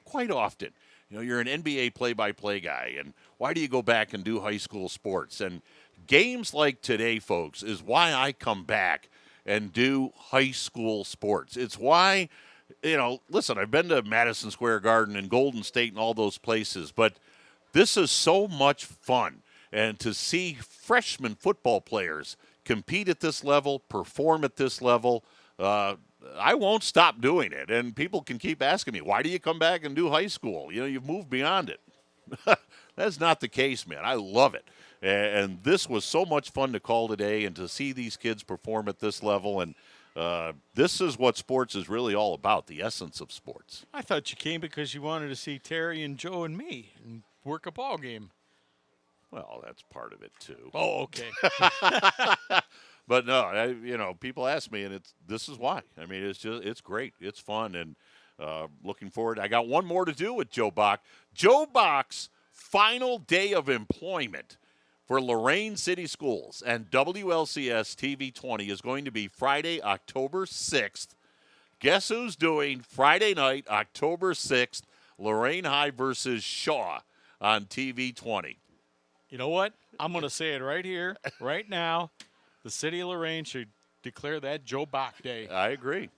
quite often, you're an NBA play-by-play guy, and why do you go back and do high school sports? And games like today, folks, is why I come back and do high school sports. It's why, listen, I've been to Madison Square Garden and Golden State and all those places, but this is so much fun. And to see freshman football players compete at this level, perform at this level, I won't stop doing it. And people can keep asking me, why do you come back and do high school? You've moved beyond it. That's not the case, man. I love it. And this was so much fun to call today and to see these kids perform at this level. And this is what sports is really all about, the essence of sports. I thought you came because you wanted to see Terry and Joe and me and work a ball game. Well, that's part of it, too. Oh, okay. But no, people ask me, and this is why. I mean, it's great. It's fun, and looking forward. I got one more to do with Joe Bach. Joe Bach's final day of employment for Lorain City Schools and WLCS TV 20 is going to be Friday, October 6th. Guess who's doing Friday night, October 6th, Lorain High versus Shaw on TV 20? You know what? I'm going to say it right here, right now. The city of Lorain should declare that Joe Bach Day. I agree.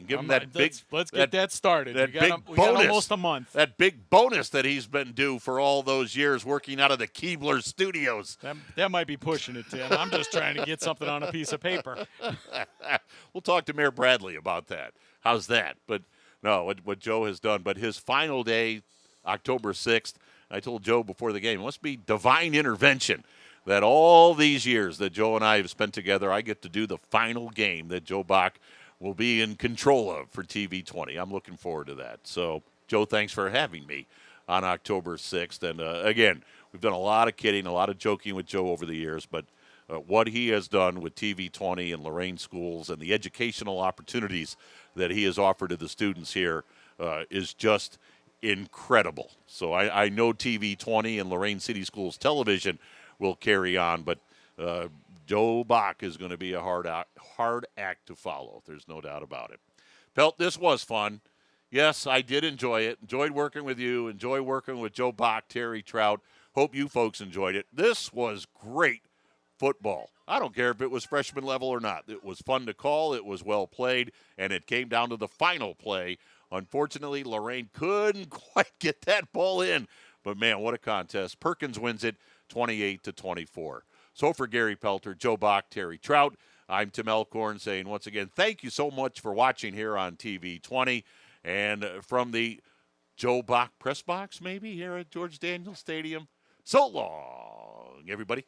Give him that big. Let's get that started. We got almost a month. That big bonus that he's been due for all those years working out of the Keebler Studios. That might be pushing it, Tim. I'm just trying to get something on a piece of paper. We'll talk to Mayor Bradley about that. How's that? But no, what Joe has done. But his final day, October 6th. I told Joe before the game, it must be divine intervention that all these years that Joe and I have spent together, I get to do the final game that Joe Bach will be in control of for TV 20. I'm looking forward to that. So, Joe, thanks for having me on October 6th. And, again, we've done a lot of kidding, a lot of joking with Joe over the years, but what he has done with TV 20 and Lorain schools and the educational opportunities that he has offered to the students here is just incredible. So I know TV 20 and Lorain City Schools television will carry on, but Joe Bach is going to be a hard act to follow. There's no doubt about it. Pelt, this was fun. Yes, I did enjoy it. Enjoyed working with you. Enjoyed working with Joe Bach, Terry Trout. Hope you folks enjoyed it. This was great football. I don't care if it was freshman level or not. It was fun to call. It was well played, and it came down to the final play. Unfortunately, Lorain couldn't quite get that ball in. But, man, what a contest. Perkins wins it 28-24. So for Gary Pelter, Joe Bach, Terry Trout, I'm Tim Elkhorn saying once again, thank you so much for watching here on TV 20. And from the Joe Bach press box, maybe, here at George Daniels Stadium, so long, everybody.